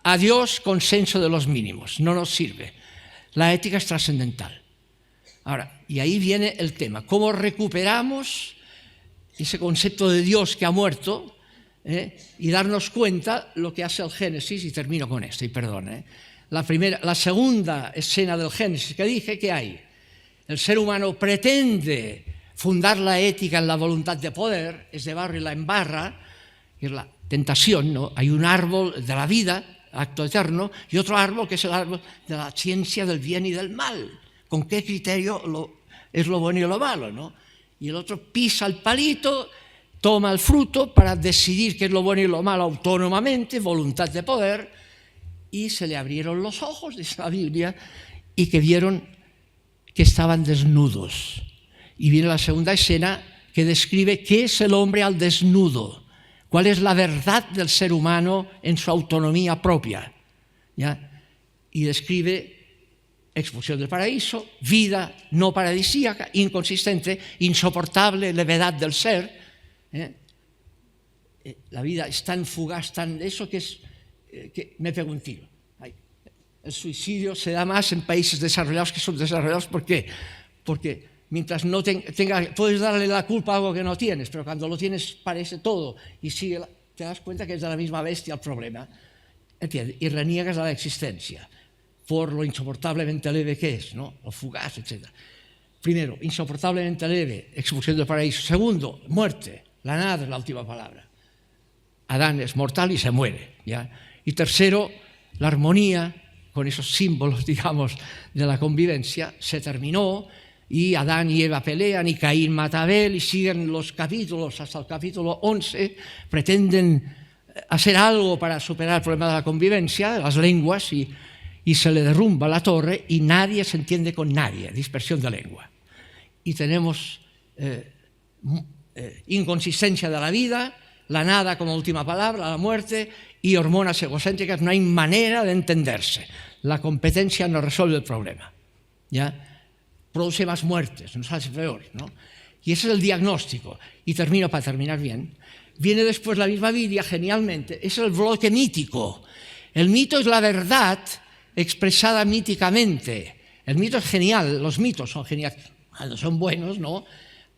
adiós consenso de los mínimos, no nos sirve. La ética es trascendental. Ahora, y ahí viene el tema, ¿cómo recuperamos ese concepto de Dios que ha muerto y darnos cuenta lo que hace el Génesis? Y termino con esto, y perdón. La segunda escena del Génesis que dije, ¿qué hay? El ser humano pretende fundar la ética en la voluntad de poder, es de barro y la embarra, que es la tentación, ¿no? Hay un árbol de la vida, acto eterno, y otro árbol que es el árbol de la ciencia del bien y del mal. ¿Con qué criterio es lo bueno y lo malo, no? Y el otro pisa el palito, toma el fruto para decidir qué es lo bueno y lo malo autónomamente, voluntad de poder, y se le abrieron los ojos, dice la Biblia, y que vieron que estaban desnudos. Y viene la segunda escena que describe qué es el hombre al desnudo, cuál es la verdad del ser humano en su autonomía propia, ¿ya? Y describe expulsión del paraíso, vida no paradisíaca, inconsistente, insoportable levedad del ser. La vida es tan fugaz, tan eso que me pego un tiro. El suicidio se da más en países desarrollados que subdesarrollados. ¿Por qué? Porque mientras no puedes darle la culpa a algo que no tienes, pero cuando lo tienes parece todo y te das cuenta que es de la misma bestia el problema, ¿entiendes? Y reniegas a la existencia por lo insoportablemente leve que es, ¿no? O fugaz, etc. Primero, insoportablemente leve, expulsión del paraíso. Segundo, muerte. La nada es la última palabra. Adán es mortal y se muere, ¿ya? Y tercero, la armonía, con esos símbolos, digamos, de la convivencia, se terminó y Adán y Eva pelean y Caín mata a Abel y siguen los capítulos hasta el capítulo 11, pretenden hacer algo para superar el problema de la convivencia, las lenguas, y se le derrumba la torre y nadie se entiende con nadie, dispersión de lengua. Y tenemos inconsistencia de la vida, la nada como última palabra, la muerte y hormonas egocéntricas, no hay manera de entenderse. La competencia no resuelve el problema, ¿ya? Produce más muertes, nos hace peor, ¿no? Y ese es el diagnóstico. Y termino para terminar bien. Viene después la misma Biblia, genialmente, es el bloque mítico. El mito es la verdad expresada míticamente. El mito es genial, los mitos son geniales, son buenos, ¿no?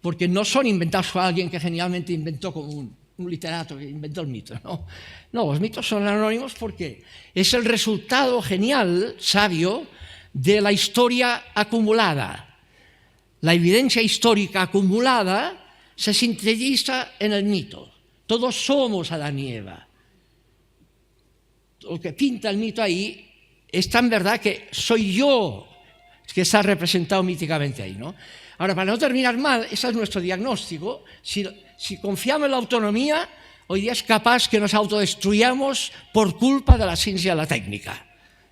Porque no son inventados por alguien que genialmente inventó, como un literato que inventó el mito, ¿no? No, los mitos son anónimos porque es el resultado genial, sabio, de la historia acumulada. La evidencia histórica acumulada se sintetiza en el mito. Todos somos Adán y Eva. Lo que pinta el mito ahí es tan verdad que soy yo que está representado míticamente ahí, ¿no? Ahora, para no terminar mal, ese es nuestro diagnóstico. Si confiamos en la autonomía, hoy día es capaz que nos autodestruyamos por culpa de la ciencia y la técnica,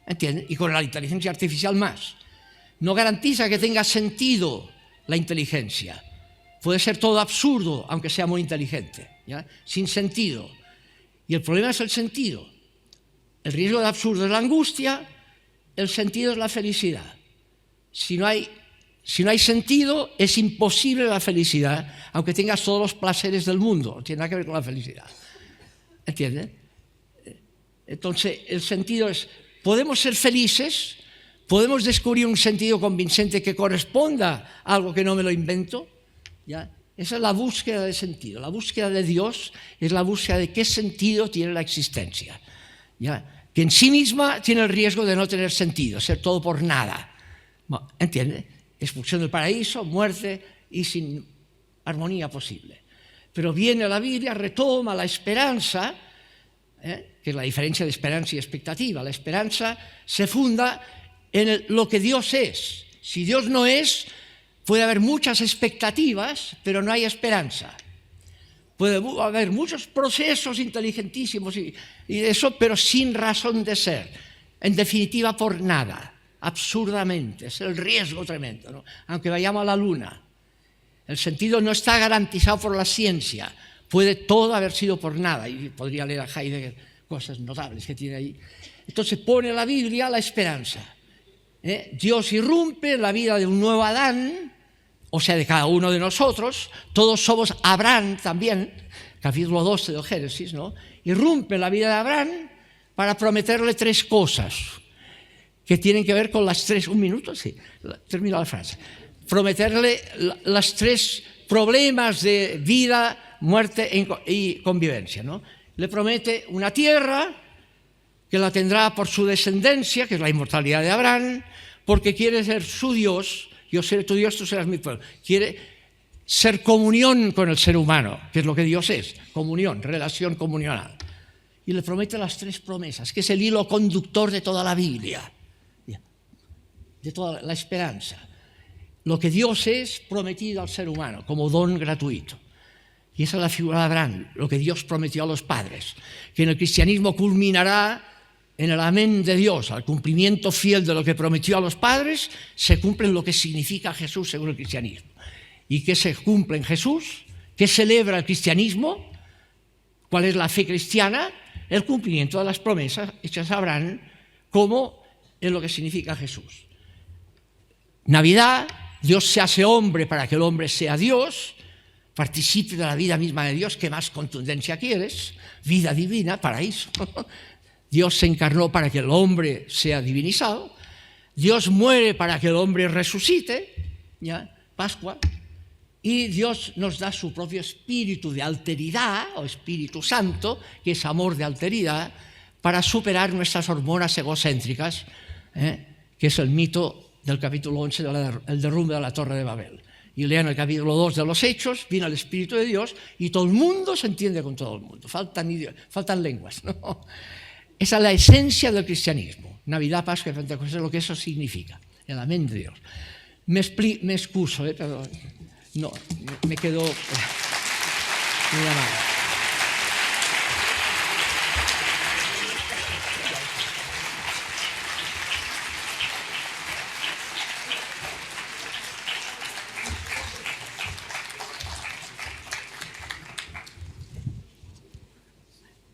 ¿entiendes? Y con la inteligencia artificial más. No garantiza que tenga sentido la inteligencia. Puede ser todo absurdo, aunque sea muy inteligente, ¿ya? Sin sentido. Y el problema es el sentido. El riesgo de absurdo es la angustia, el sentido es la felicidad. Si no hay sentido, es imposible la felicidad, aunque tengas todos los placeres del mundo. No tiene nada que ver con la felicidad. ¿Entiendes? Entonces, el sentido es, podemos ser felices, podemos descubrir un sentido convincente que corresponda a algo que no me lo invento, ¿ya? Esa es la búsqueda de sentido. La búsqueda de Dios es la búsqueda de qué sentido tiene la existencia, ¿ya? Que en sí misma tiene el riesgo de no tener sentido, ser todo por nada. ¿Entiendes? Expulsión del paraíso, muerte y sin armonía posible. Pero viene la Biblia, retoma la esperanza, que es la diferencia de esperanza y expectativa. La esperanza se funda en lo que Dios es. Si Dios no es, puede haber muchas expectativas, pero no hay esperanza. Puede haber muchos procesos inteligentísimos y eso, pero sin razón de ser. En definitiva, por nada. Absurdamente, es el riesgo tremendo, ¿no? Aunque vayamos a la luna, el sentido no está garantizado por la ciencia, puede todo haber sido por nada, y podría leer a Heidegger cosas notables que tiene ahí. Entonces pone la Biblia la esperanza. Dios irrumpe en la vida de un nuevo Adán, o sea, de cada uno de nosotros, todos somos Abraham también, capítulo 12 del Génesis, ¿no? Irrumpe la vida de Abraham para prometerle 3 cosas que tienen que ver con las 3, un minuto, sí, termino la frase, prometerle las 3 problemas de vida, muerte y convivencia, ¿no? Le promete una tierra que la tendrá por su descendencia, que es la inmortalidad de Abraham, porque quiere ser su Dios, yo seré tu Dios, tú serás mi pueblo. Quiere ser comunión con el ser humano, que es lo que Dios es, comunión, relación comunional. Y le promete las 3 promesas, que es el hilo conductor de toda la Biblia, de toda la esperanza. Lo que Dios es prometido al ser humano como don gratuito. Y esa es la figura de Abraham, lo que Dios prometió a los padres, que en el cristianismo culminará en el amén de Dios, al cumplimiento fiel de lo que prometió a los padres, se cumple en lo que significa Jesús según el cristianismo. ¿Y qué se cumple en Jesús? ¿Qué celebra el cristianismo? ¿Cuál es la fe cristiana? El cumplimiento de las promesas hechas a Abraham, como en lo que significa Jesús. Navidad, Dios se hace hombre para que el hombre sea Dios, participe de la vida misma de Dios. ¿Qué más contundencia quieres? Vida divina, paraíso. Dios se encarnó para que el hombre sea divinizado. Dios muere para que el hombre resucite, ¿ya? Pascua. Y Dios nos da su propio espíritu de alteridad, o Espíritu Santo, que es amor de alteridad, para superar nuestras hormonas egocéntricas, que es el mito del capítulo 11 del derrumbe de la Torre de Babel. Y lean el capítulo 2 de los Hechos, viene el Espíritu de Dios y todo el mundo se entiende con todo el mundo. Faltan lenguas, ¿no? Esa es la esencia del cristianismo. Navidad, Pascua y Pentecostés es lo que eso significa, el amén de Dios. Me excuso, pero no, me quedo muy amado.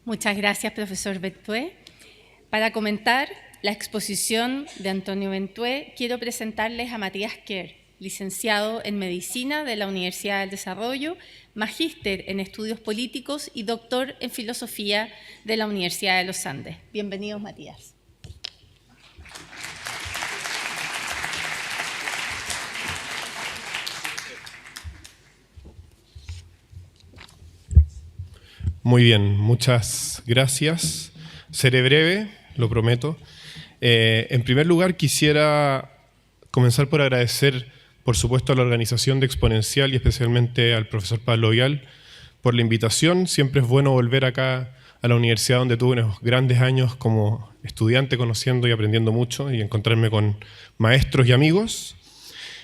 Muchas gracias, profesor Ventué. Para comentar la exposición de Antonio Ventué, quiero presentarles a Matías Kerr, licenciado en Medicina de la Universidad del Desarrollo, magíster en Estudios Políticos y doctor en Filosofía de la Universidad de los Andes. Bienvenidos, Matías. Muy bien, muchas gracias. Seré breve, lo prometo. En primer lugar, quisiera comenzar por agradecer, por supuesto, a la organización de Exponencial y especialmente al profesor Pablo Vial por la invitación. Siempre es bueno volver acá a la universidad donde tuve unos grandes años como estudiante, conociendo y aprendiendo mucho y encontrarme con maestros y amigos.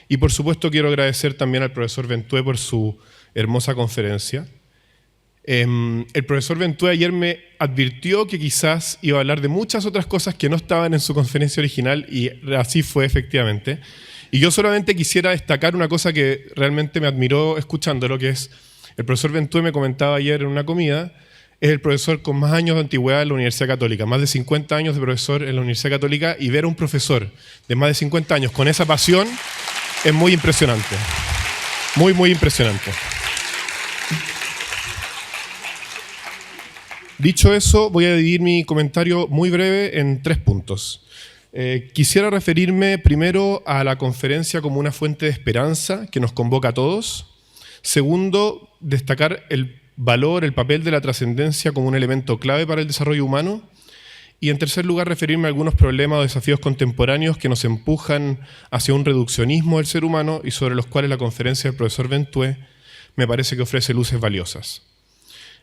Y por supuesto quiero agradecer también al profesor Ventué por su hermosa conferencia. El profesor Ventué ayer me advirtió que quizás iba a hablar de muchas otras cosas que no estaban en su conferencia original y así fue efectivamente. Y yo solamente quisiera destacar una cosa que realmente me admiró escuchándolo, que es, el profesor Ventué me comentaba ayer en una comida, es el profesor con más años de antigüedad en la Universidad Católica, más de 50 años de profesor en la Universidad Católica, y ver a un profesor de más de 50 años con esa pasión es muy impresionante. Muy, muy impresionante. Dicho eso, voy a dividir mi comentario muy breve en 3 puntos. Quisiera referirme primero a la conferencia como una fuente de esperanza que nos convoca a todos. Segundo, destacar el valor, el papel de la trascendencia como un elemento clave para el desarrollo humano. Y en tercer lugar, referirme a algunos problemas o desafíos contemporáneos que nos empujan hacia un reduccionismo del ser humano y sobre los cuales la conferencia del profesor Ventué me parece que ofrece luces valiosas.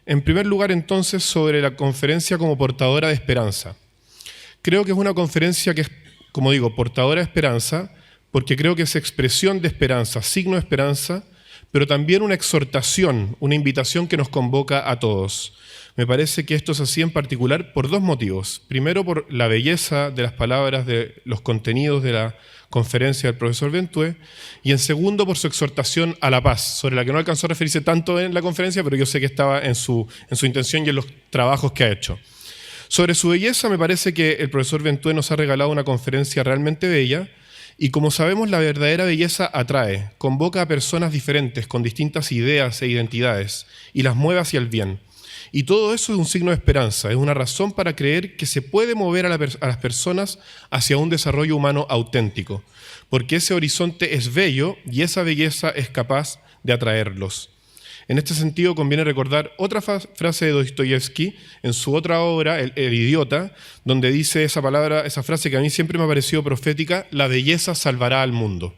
En primer lugar, entonces, sobre la conferencia como portadora de esperanza. Creo que es una conferencia que es, como digo, portadora de esperanza, porque creo que es expresión de esperanza, signo de esperanza, pero también una exhortación, una invitación que nos convoca a todos. Me parece que esto es así en particular por 2 motivos. Primero, por la belleza de las palabras, de los contenidos de la conferencia del profesor Ventué, y en segundo, por su exhortación a la paz, sobre la que no alcanzó a referirse tanto en la conferencia, pero yo sé que estaba en su intención y en los trabajos que ha hecho. Sobre su belleza, me parece que el profesor Ventué nos ha regalado una conferencia realmente bella Y como sabemos, la verdadera belleza atrae, convoca a personas diferentes, con distintas ideas e identidades, y las mueve hacia el bien. Y todo eso es un signo de esperanza, es una razón para creer que se puede mover a las personas hacia un desarrollo humano auténtico, porque ese horizonte es bello y esa belleza es capaz de atraerlos. En este sentido, conviene recordar otra frase de Dostoyevsky en su otra obra, El idiota, donde dice esa frase que a mí siempre me ha parecido profética: la belleza salvará al mundo.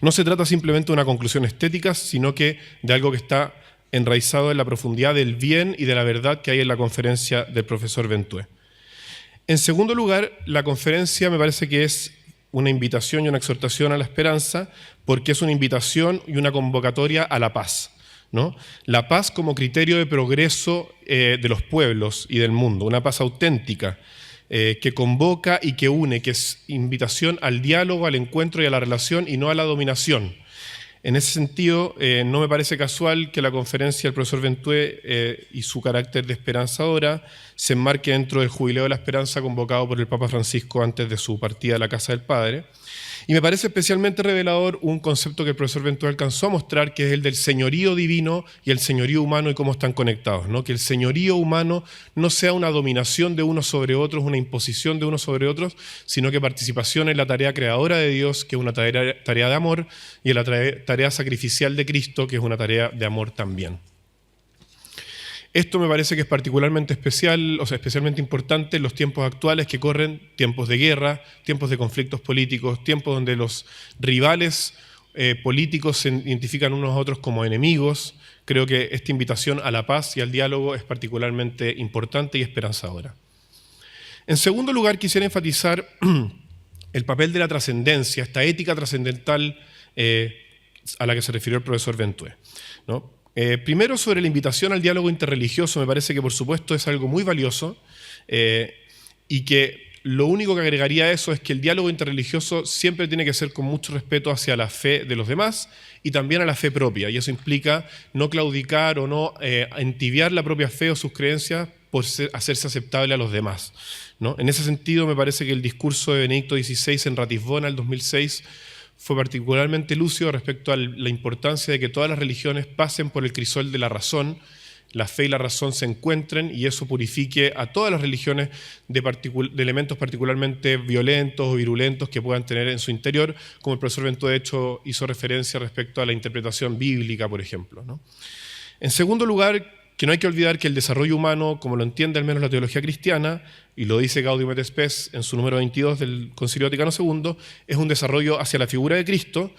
No se trata simplemente de una conclusión estética, sino que de algo que está enraizado en la profundidad del bien y de la verdad que hay en la conferencia del profesor Ventoux. En segundo lugar, la conferencia me parece que es una invitación y una exhortación a la esperanza, porque es una invitación y una convocatoria a la paz, ¿no? La paz como criterio de progreso de los pueblos y del mundo, una paz auténtica que convoca y que une, que es invitación al diálogo, al encuentro y a la relación y no a la dominación. En ese sentido, no me parece casual que la conferencia del profesor Ventoux y su carácter de esperanzadora se enmarque dentro del Jubileo de la Esperanza convocado por el Papa Francisco antes de su partida a la Casa del Padre. Y me parece especialmente revelador un concepto que el profesor Ventoux alcanzó a mostrar, que es el del señorío divino y el señorío humano y cómo están conectados, ¿no? Que el señorío humano no sea una dominación de unos sobre otros, una imposición de unos sobre otros, sino que participación en la tarea creadora de Dios, que es una tarea de amor, y en la tarea sacrificial de Cristo, que es una tarea de amor también. Esto me parece que es particularmente especial, o sea, especialmente importante en los tiempos actuales que corren, tiempos de guerra, tiempos de conflictos políticos, tiempos donde los rivales políticos se identifican unos a otros como enemigos. Creo que esta invitación a la paz y al diálogo es particularmente importante y esperanzadora. En segundo lugar, quisiera enfatizar el papel de la trascendencia, esta ética trascendental a la que se refirió el profesor Ventoux, ¿no? Primero, sobre la invitación al diálogo interreligioso, me parece que por supuesto es algo muy valioso y que lo único que agregaría a eso es que el diálogo interreligioso siempre tiene que ser con mucho respeto hacia la fe de los demás y también a la fe propia, y eso implica no claudicar o no entibiar la propia fe o sus creencias por hacerse aceptable a los demás, ¿no? En ese sentido, me parece que el discurso de Benedicto XVI en Ratisbona, el 2006, fue particularmente lúcido respecto a la importancia de que todas las religiones pasen por el crisol de la razón, la fe y la razón se encuentren y eso purifique a todas las religiones de elementos particularmente violentos o virulentos que puedan tener en su interior, como el profesor Ventoux de hecho hizo referencia respecto a la interpretación bíblica, por ejemplo, ¿no? En segundo lugar, que no hay que olvidar que el desarrollo humano, como lo entiende al menos la teología cristiana, y lo dice Gaudium et Spes en su número 22 del Concilio Vaticano II, es un desarrollo hacia la figura de Cristo,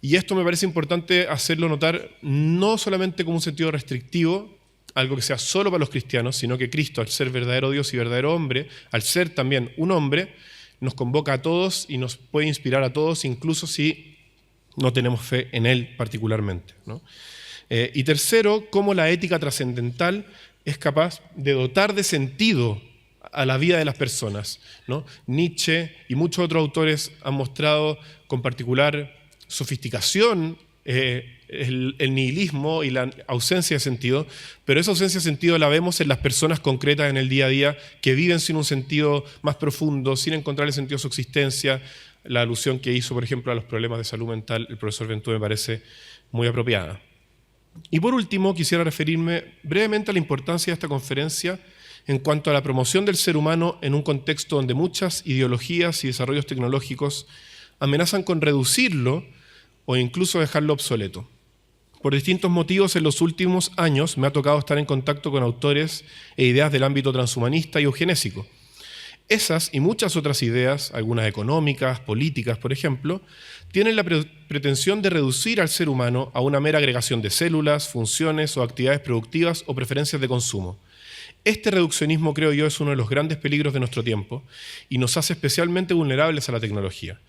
y esto me parece importante hacerlo notar no solamente como un sentido restrictivo, algo que sea solo para los cristianos, sino que Cristo, al ser verdadero Dios y verdadero hombre, al ser también un hombre, nos convoca a todos y nos puede inspirar a todos, incluso si no tenemos fe en Él particularmente, ¿no? Y tercero, cómo la ética trascendental es capaz de dotar de sentido a la vida de las personas, ¿no? Nietzsche y muchos otros autores han mostrado con particular sofisticación el nihilismo y la ausencia de sentido, pero esa ausencia de sentido la vemos en las personas concretas en el día a día que viven sin un sentido más profundo, sin encontrar el sentido de su existencia. La alusión que hizo, por ejemplo, a los problemas de salud mental el profesor Ventoux me parece muy apropiada. Y por último, quisiera referirme brevemente a la importancia de esta conferencia en cuanto a la promoción del ser humano en un contexto donde muchas ideologías y desarrollos tecnológicos amenazan con reducirlo o incluso dejarlo obsoleto. Por distintos motivos, en los últimos años me ha tocado estar en contacto con autores e ideas del ámbito transhumanista y eugenésico. Esas y muchas otras ideas, algunas económicas, políticas, por ejemplo, tienen la pretensión de reducir al ser humano a una mera agregación de células, funciones o actividades productivas o preferencias de consumo. Este reduccionismo, creo yo, es uno de los grandes peligros de nuestro tiempo y nos hace especialmente vulnerables a la tecnología.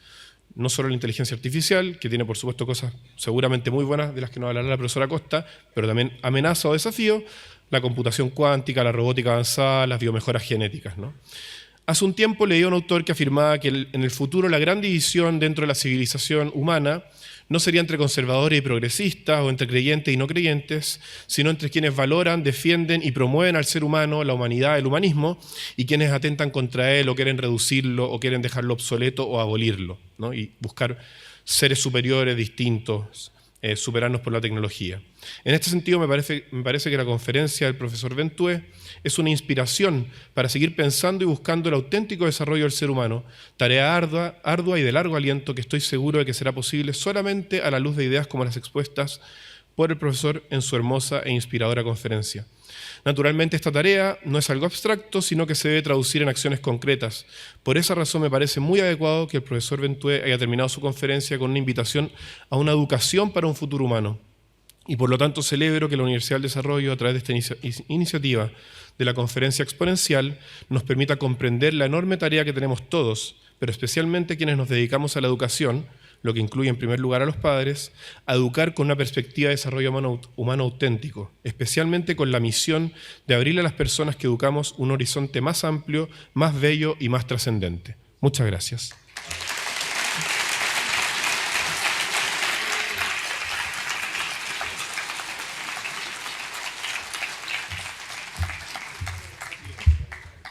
No solo la inteligencia artificial, que tiene por supuesto cosas seguramente muy buenas de las que nos hablará la profesora Costa, pero también amenaza o desafío, la computación cuántica, la robótica avanzada, las biomejoras genéticas, ¿no? Hace un tiempo leí a un autor que afirmaba que en el futuro la gran división dentro de la civilización humana No sería entre conservadores y progresistas o entre creyentes y no creyentes, sino entre quienes valoran, defienden y promueven al ser humano, la humanidad, el humanismo, y quienes atentan contra él o quieren reducirlo o quieren dejarlo obsoleto o abolirlo, ¿no? Y buscar seres superiores, distintos, superarnos por la tecnología. En este sentido, me parece que la conferencia del profesor Ventoux es una inspiración para seguir pensando y buscando el auténtico desarrollo del ser humano, tarea ardua y de largo aliento que estoy seguro de que será posible solamente a la luz de ideas como las expuestas por el profesor en su hermosa e inspiradora conferencia. Naturalmente, esta tarea no es algo abstracto, sino que se debe traducir en acciones concretas. Por esa razón me parece muy adecuado que el profesor Ventoux haya terminado su conferencia con una invitación a una educación para un futuro humano. Y por lo tanto celebro que la Universidad del Desarrollo, a través de esta iniciativa de la conferencia exponencial, nos permita comprender la enorme tarea que tenemos todos, pero especialmente quienes nos dedicamos a la educación, lo que incluye en primer lugar a los padres, a educar con una perspectiva de desarrollo humano auténtico, especialmente con la misión de abrirle a las personas que educamos un horizonte más amplio, más bello y más trascendente. Muchas gracias.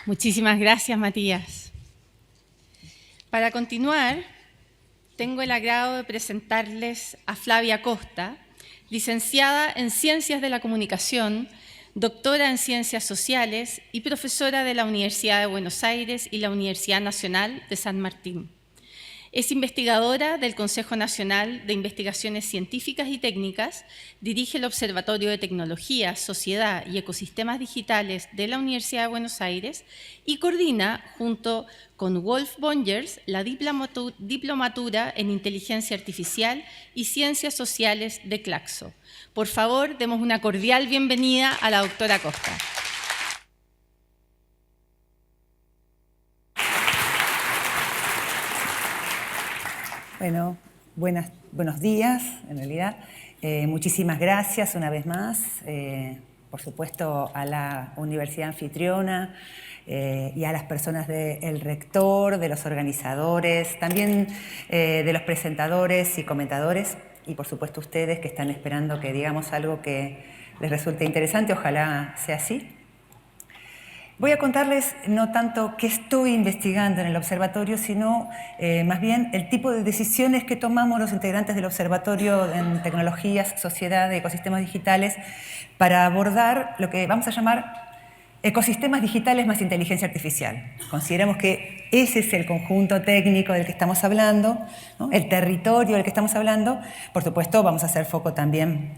Muchísimas gracias, Matías. Para continuar, tengo el agrado de presentarles a Flavia Costa, licenciada en Ciencias de la Comunicación, doctora en Ciencias Sociales y profesora de la Universidad de Buenos Aires y la Universidad Nacional de San Martín. Es investigadora del Consejo Nacional de Investigaciones Científicas y Técnicas, dirige el Observatorio de Tecnología, Sociedad y Ecosistemas Digitales de la Universidad de Buenos Aires y coordina, junto con Wolf Bongers, la Diplomatura en Inteligencia Artificial y Ciencias Sociales de Claxo. Por favor, demos una cordial bienvenida a la doctora Costa. Bueno, buenos días, en realidad. Muchísimas gracias una vez más, por supuesto, a la universidad anfitriona y a las personas del rector, de los organizadores, también de los presentadores y comentadores, y por supuesto ustedes que están esperando que digamos algo que les resulte interesante, ojalá sea así. Voy a contarles no tanto qué estoy investigando en el observatorio, sino más bien el tipo de decisiones que tomamos los integrantes del Observatorio en Tecnologías, Sociedad y Ecosistemas Digitales para abordar lo que vamos a llamar ecosistemas digitales más inteligencia artificial. Consideramos que ese es el conjunto técnico del que estamos hablando, ¿no? El territorio del que estamos hablando. Por supuesto, vamos a hacer foco también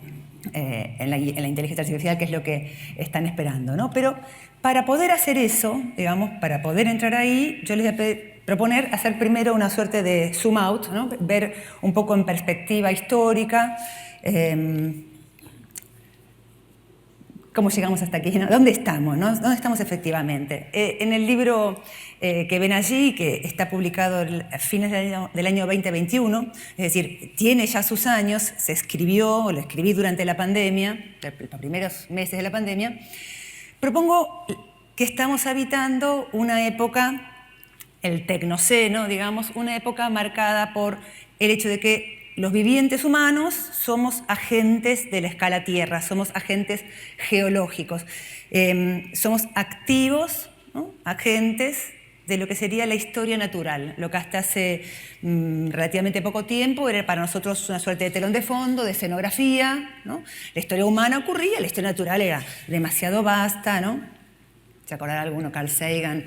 en la inteligencia artificial, que es lo que están esperando, ¿no? Pero para poder hacer eso, digamos, para poder entrar ahí, yo les voy a proponer hacer primero una suerte de zoom out, ¿no? Ver un poco en perspectiva histórica cómo llegamos hasta aquí, ¿no? ¿Dónde estamos, ¿no? ¿Dónde estamos efectivamente? En el libro que ven allí, que está publicado a fines del año 2021, es decir, tiene ya sus años, se escribió, lo escribí durante la pandemia, los primeros meses de la pandemia, propongo que estamos habitando una época, el tecnoceno, digamos, una época marcada por el hecho de que los vivientes humanos somos agentes de la escala Tierra, somos agentes geológicos, somos activos, ¿no? Agentes de lo que sería la historia natural, lo que hasta hace relativamente poco tiempo era para nosotros una suerte de telón de fondo, de escenografía, ¿no? La historia humana ocurría, la historia natural era demasiado vasta, ¿no? ¿Se acordará alguno? Carl Sagan.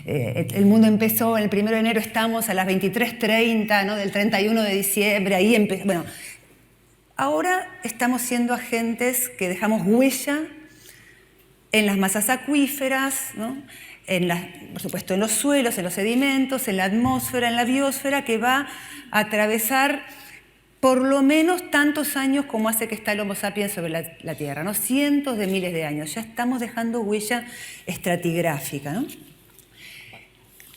El mundo empezó, el 1 de enero estamos a las 23:30, ¿no? Del 31 de diciembre, ahí empezó. Bueno, ahora estamos siendo agentes que dejamos huella en las masas acuíferas, ¿no? Por supuesto en los suelos, en los sedimentos, en la atmósfera, en la biosfera, que va a atravesar por lo menos tantos años como hace que está el Homo sapiens sobre la Tierra, ¿no? Cientos de miles de años. Ya estamos dejando huella estratigráfica, ¿no?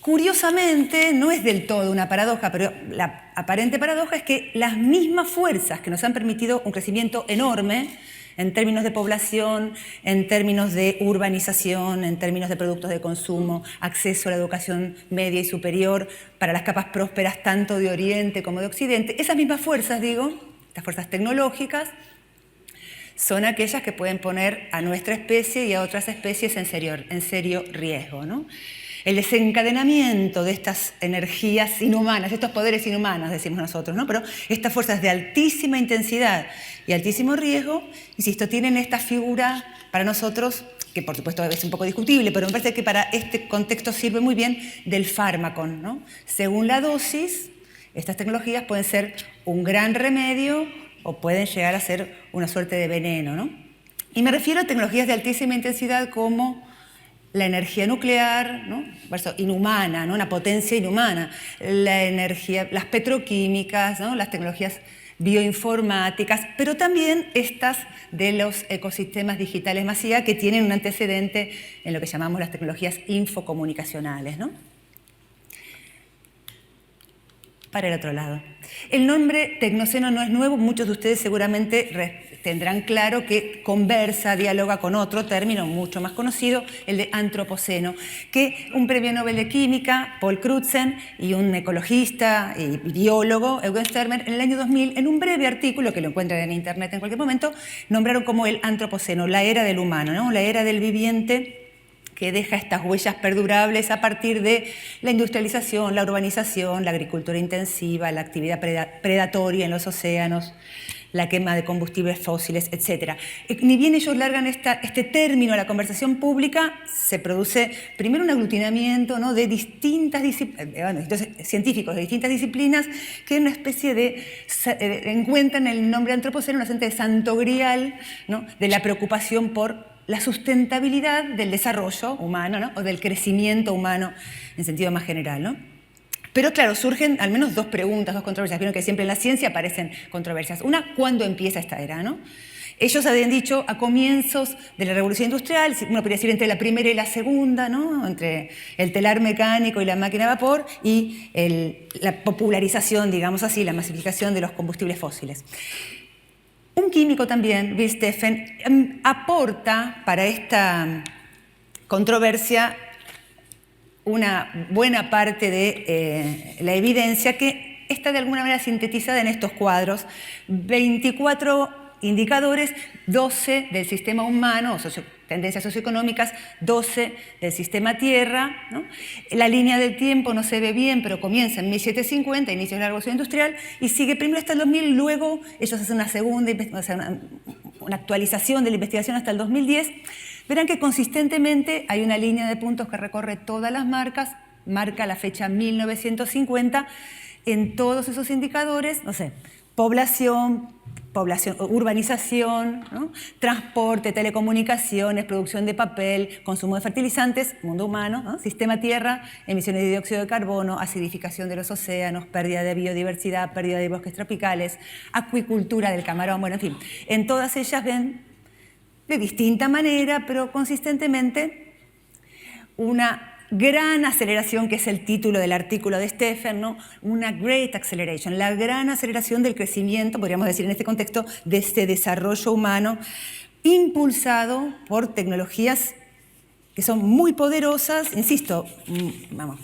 Curiosamente, no es del todo una paradoja, pero la aparente paradoja es que las mismas fuerzas que nos han permitido un crecimiento enorme en términos de población, en términos de urbanización, en términos de productos de consumo, acceso a la educación media y superior para las capas prósperas tanto de Oriente como de Occidente. Esas mismas fuerzas, digo, estas fuerzas tecnológicas, son aquellas que pueden poner a nuestra especie y a otras especies en serio riesgo, ¿no? El desencadenamiento de estas energías inhumanas, estos poderes inhumanos, decimos nosotros, ¿no? Pero estas fuerzas de altísima intensidad y altísimo riesgo, insisto, tienen esta figura para nosotros, que por supuesto es un poco discutible, pero me parece que para este contexto sirve muy bien, del fármaco, ¿no? Según la dosis, estas tecnologías pueden ser un gran remedio o pueden llegar a ser una suerte de veneno, ¿no? Y me refiero a tecnologías de altísima intensidad como la energía nuclear, ¿no? Inhumana, ¿no? Una potencia inhumana, la energía, las petroquímicas, ¿no? Las tecnologías bioinformáticas, pero también estas de los ecosistemas digitales masivos que tienen un antecedente en lo que llamamos las tecnologías infocomunicacionales, ¿no? Para el otro lado. El nombre tecnoceno no es nuevo, muchos de ustedes seguramente tendrán claro que conversa, dialoga con otro término mucho más conocido, el de antropoceno, que un premio Nobel de Química, Paul Crutzen, y un ecologista y biólogo, Eugen Stermer, en el año 2000, en un breve artículo que lo encuentran en internet en cualquier momento, nombraron como el antropoceno, la era del humano, ¿no? La era del viviente, que deja estas huellas perdurables a partir de la industrialización, la urbanización, la agricultura intensiva, la actividad predatoria en los océanos, la quema de combustibles fósiles, etc. Ni bien ellos largan este término a la conversación pública, se produce primero un aglutinamiento, ¿no? De distintas científicos de distintas disciplinas que en una especie de encuentran el nombre antropoceno, una suerte de santo grial, ¿no? De la preocupación por la sustentabilidad del desarrollo humano, ¿no? O del crecimiento humano en sentido más general, ¿no? Pero claro, surgen al menos dos preguntas, dos controversias. Vieron que siempre en la ciencia aparecen controversias. Una, ¿cuándo empieza esta era, ¿no? Ellos habían dicho a comienzos de la Revolución Industrial, uno podría decir entre la primera y la segunda, ¿no? Entre el telar mecánico y la máquina de vapor y la popularización, digamos así, la masificación de los combustibles fósiles. Un químico también, Bill Steffen, aporta para esta controversia una buena parte de la evidencia que está de alguna manera sintetizada en estos cuadros. 24 indicadores, 12 del sistema humano, tendencias socioeconómicas, 12 del sistema Tierra, ¿no? La línea del tiempo no se ve bien, pero comienza en 1750, inicios de la Revolución Industrial, y sigue primero hasta el 2000, luego ellos hacen una segunda, una actualización de la investigación hasta el 2010. Verán que consistentemente hay una línea de puntos que recorre todas las marcas, marca la fecha 1950, en todos esos indicadores, no sé, población, urbanización, ¿no? Transporte, telecomunicaciones, producción de papel, consumo de fertilizantes, mundo humano, ¿no? Sistema Tierra, emisiones de dióxido de carbono, acidificación de los océanos, pérdida de biodiversidad, pérdida de bosques tropicales, acuicultura del camarón, bueno, en fin, en todas ellas ven de distinta manera, pero consistentemente, una gran aceleración, que es el título del artículo de Steffen, ¿no? Una great acceleration, la gran aceleración del crecimiento, podríamos decir en este contexto, de este desarrollo humano, impulsado por tecnologías que son muy poderosas, insisto, vamos,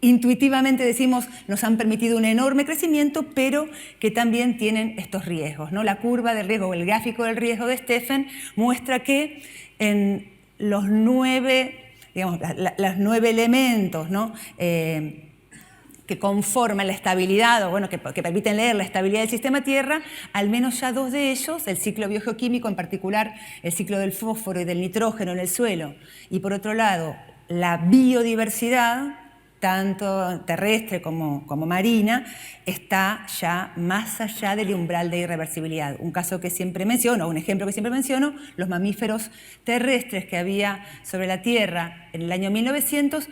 intuitivamente decimos, nos han permitido un enorme crecimiento, pero que también tienen estos riesgos, ¿no? La curva del riesgo o el gráfico del riesgo de Steffen muestra que en los 9, digamos, los 9 elementos, ¿no? Que conforman la estabilidad, o bueno, que permiten leer la estabilidad del sistema Tierra, al menos ya 2 de ellos, el ciclo biogeoquímico, en particular el ciclo del fósforo y del nitrógeno en el suelo, y por otro lado, la biodiversidad, tanto terrestre como marina, está ya más allá del umbral de irreversibilidad. Un caso que siempre menciono, un ejemplo que siempre menciono, los mamíferos terrestres que había sobre la Tierra en el año 1900,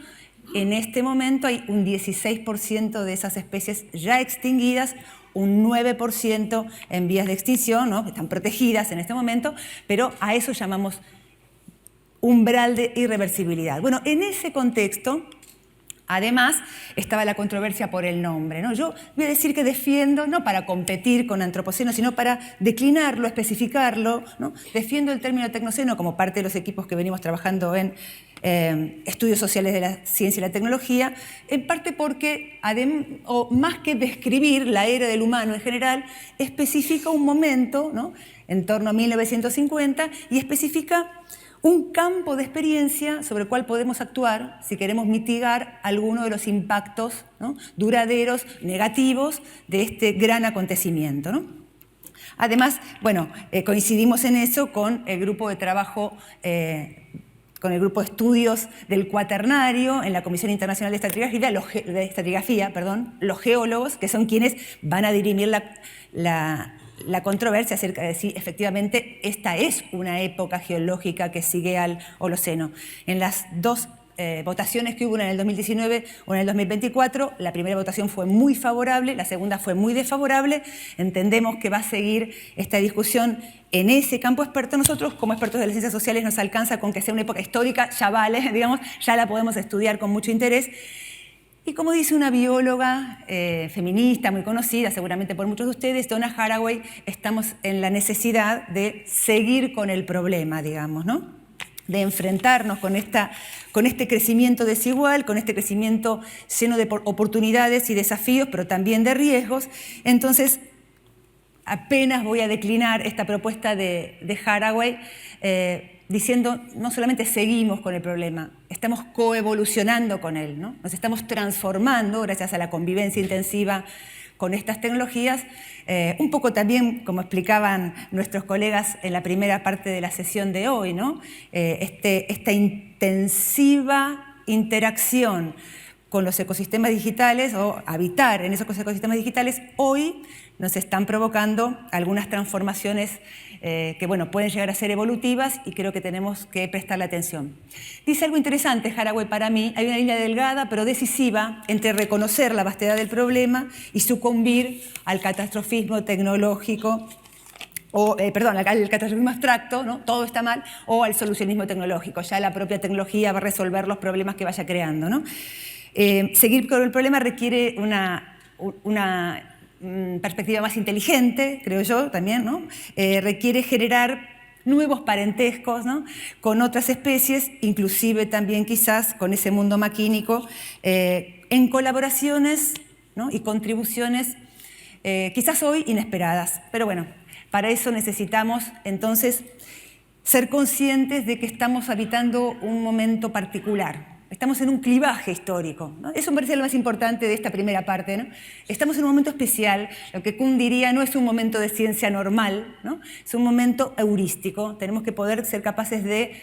en este momento hay un 16% de esas especies ya extinguidas, un 9% en vías de extinción, ¿no? Que están protegidas en este momento, pero a eso llamamos umbral de irreversibilidad. Bueno, en ese contexto, Además, estaba la controversia por el nombre, ¿no? Yo voy a decir que defiendo, no para competir con antropoceno, sino para declinarlo, especificarlo, ¿no? Defiendo el término tecnoceno como parte de los equipos que venimos trabajando en estudios sociales de la ciencia y la tecnología, en parte porque, más que describir la era del humano en general, especifica un momento, ¿no? En torno a 1950, y especifica un campo de experiencia sobre el cual podemos actuar si queremos mitigar alguno de los impactos, ¿no? duraderos, negativos de este gran acontecimiento, ¿no? Además, bueno, coincidimos en eso con el grupo de trabajo, con el grupo de estudios del Cuaternario en la Comisión Internacional de Estratigrafía, los geólogos, que son quienes van a dirimir la controversia acerca de si efectivamente esta es una época geológica que sigue al Holoceno. En las dos votaciones que hubo, una en el 2019, una en el 2024, la primera votación fue muy favorable, la segunda fue muy desfavorable. Entendemos que va a seguir esta discusión en ese campo experto. Nosotros, como expertos de las ciencias sociales, nos alcanza con que sea una época histórica, ya vale, digamos, ya la podemos estudiar con mucho interés. Y como dice una bióloga feminista muy conocida, seguramente por muchos de ustedes, Donna Haraway, estamos en la necesidad de seguir con el problema, digamos, ¿no? De enfrentarnos con este crecimiento desigual, con este crecimiento lleno de oportunidades y desafíos, pero también de riesgos. Entonces, apenas voy a declinar esta propuesta de Haraway, diciendo no solamente seguimos con el problema, estamos coevolucionando con él, ¿no? Nos estamos transformando gracias a la convivencia intensiva con estas tecnologías, un poco también, como explicaban nuestros colegas en la primera parte de la sesión de hoy, ¿no? Esta intensiva interacción con los ecosistemas digitales o habitar en esos ecosistemas digitales, hoy nos están provocando algunas transformaciones que bueno, pueden llegar a ser evolutivas y creo que tenemos que prestarle atención. Dice algo interesante Haraway para mí, hay una línea delgada pero decisiva entre reconocer la vastedad del problema y sucumbir al catastrofismo tecnológico, al catastrofismo abstracto, ¿no? Todo está mal, o al solucionismo tecnológico, ya la propia tecnología va a resolver los problemas que vaya creando, ¿no? Seguir con el problema requiere una perspectiva más inteligente, creo yo también, ¿no? Requiere generar nuevos parentescos, ¿no? Con otras especies, inclusive también quizás con ese mundo maquínico, en colaboraciones, ¿no? Y contribuciones quizás hoy inesperadas. Pero bueno, para eso necesitamos entonces ser conscientes de que estamos habitando un momento particular. Estamos en un clivaje histórico, ¿no? Eso me parece lo más importante de esta primera parte, ¿no? Estamos en un momento especial, lo que Kuhn diría no es un momento de ciencia normal, ¿no? Es un momento heurístico. Tenemos que poder ser capaces de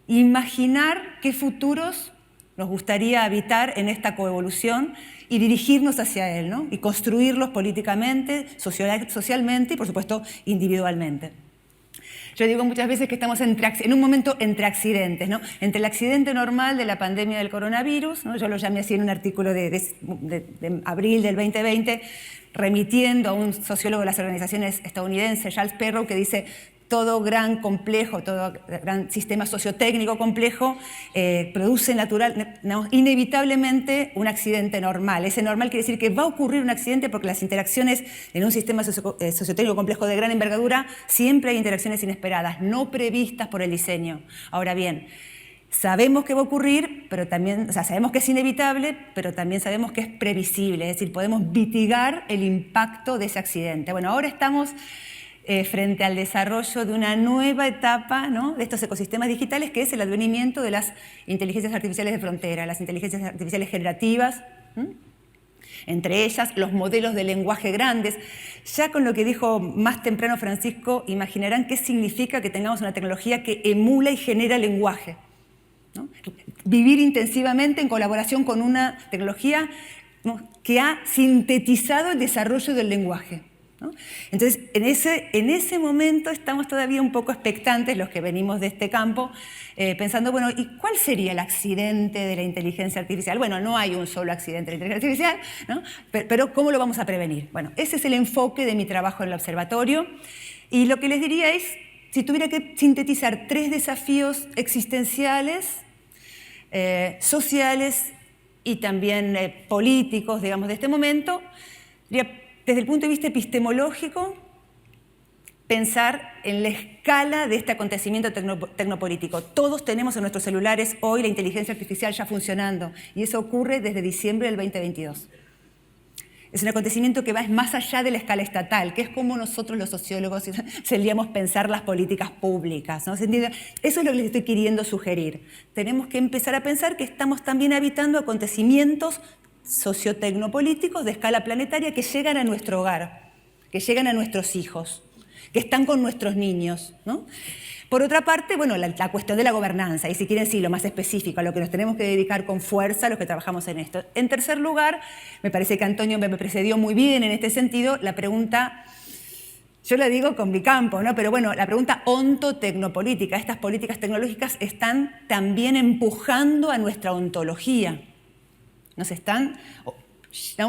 imaginar qué futuros nos gustaría habitar en esta coevolución y dirigirnos hacia él, ¿no? Y construirlos políticamente, socialmente y, por supuesto, individualmente. Yo digo muchas veces que estamos en un momento entre accidentes, ¿no? Entre el accidente normal de la pandemia del coronavirus, ¿no? Yo lo llamé así en un artículo de abril del 2020, remitiendo a un sociólogo de las organizaciones estadounidenses, Charles Perrow, que dice: todo gran complejo, todo gran sistema sociotécnico complejo produce inevitablemente un accidente normal. Ese normal quiere decir que va a ocurrir un accidente porque las interacciones en un sistema sociotécnico complejo de gran envergadura, siempre hay interacciones inesperadas, no previstas por el diseño. Ahora bien, sabemos que va a ocurrir, pero también, o sea, sabemos que es inevitable, pero también sabemos que es previsible, es decir, podemos mitigar el impacto de ese accidente. Bueno, ahora estamos frente al desarrollo de una nueva etapa, ¿no? De estos ecosistemas digitales, que es el advenimiento de las inteligencias artificiales de frontera, las inteligencias artificiales generativas, entre ellas los modelos de lenguaje grandes. Ya con lo que dijo más temprano Francisco, imaginarán qué significa que tengamos una tecnología que emula y genera lenguaje, ¿no? Vivir intensivamente en colaboración con una tecnología, ¿no? Que ha sintetizado el desarrollo del lenguaje, ¿no? Entonces, en ese momento estamos todavía un poco expectantes, los que venimos de este campo, pensando, bueno, ¿y cuál sería el accidente de la inteligencia artificial? Bueno, no hay un solo accidente de la inteligencia artificial, ¿no? Pero ¿cómo lo vamos a prevenir? Bueno, ese es el enfoque de mi trabajo en el observatorio. Y lo que les diría es, si tuviera que sintetizar 3 desafíos existenciales sociales y también políticos, digamos, de este momento. Desde el punto de vista epistemológico, pensar en la escala de este acontecimiento tecnopolítico. Todos tenemos en nuestros celulares hoy la inteligencia artificial ya funcionando, y eso ocurre desde diciembre del 2022. Es un acontecimiento que va más allá de la escala estatal, que es como nosotros los sociólogos solíamos pensar las políticas públicas, ¿no? Eso es lo que les estoy queriendo sugerir. Tenemos que empezar a pensar que estamos también habitando acontecimientos sociotecnopolíticos de escala planetaria que llegan a nuestro hogar, que llegan a nuestros hijos, que están con nuestros niños, ¿no? Por otra parte, bueno, la cuestión de la gobernanza, y si quieren, sí, lo más específico, a lo que nos tenemos que dedicar con fuerza los que trabajamos en esto. En tercer lugar, me parece que Antonio me precedió muy bien en este sentido, la pregunta, yo la digo con mi campo, ¿no? Pero bueno, la pregunta ontotecnopolítica. Estas políticas tecnológicas están también empujando a nuestra ontología. Nos están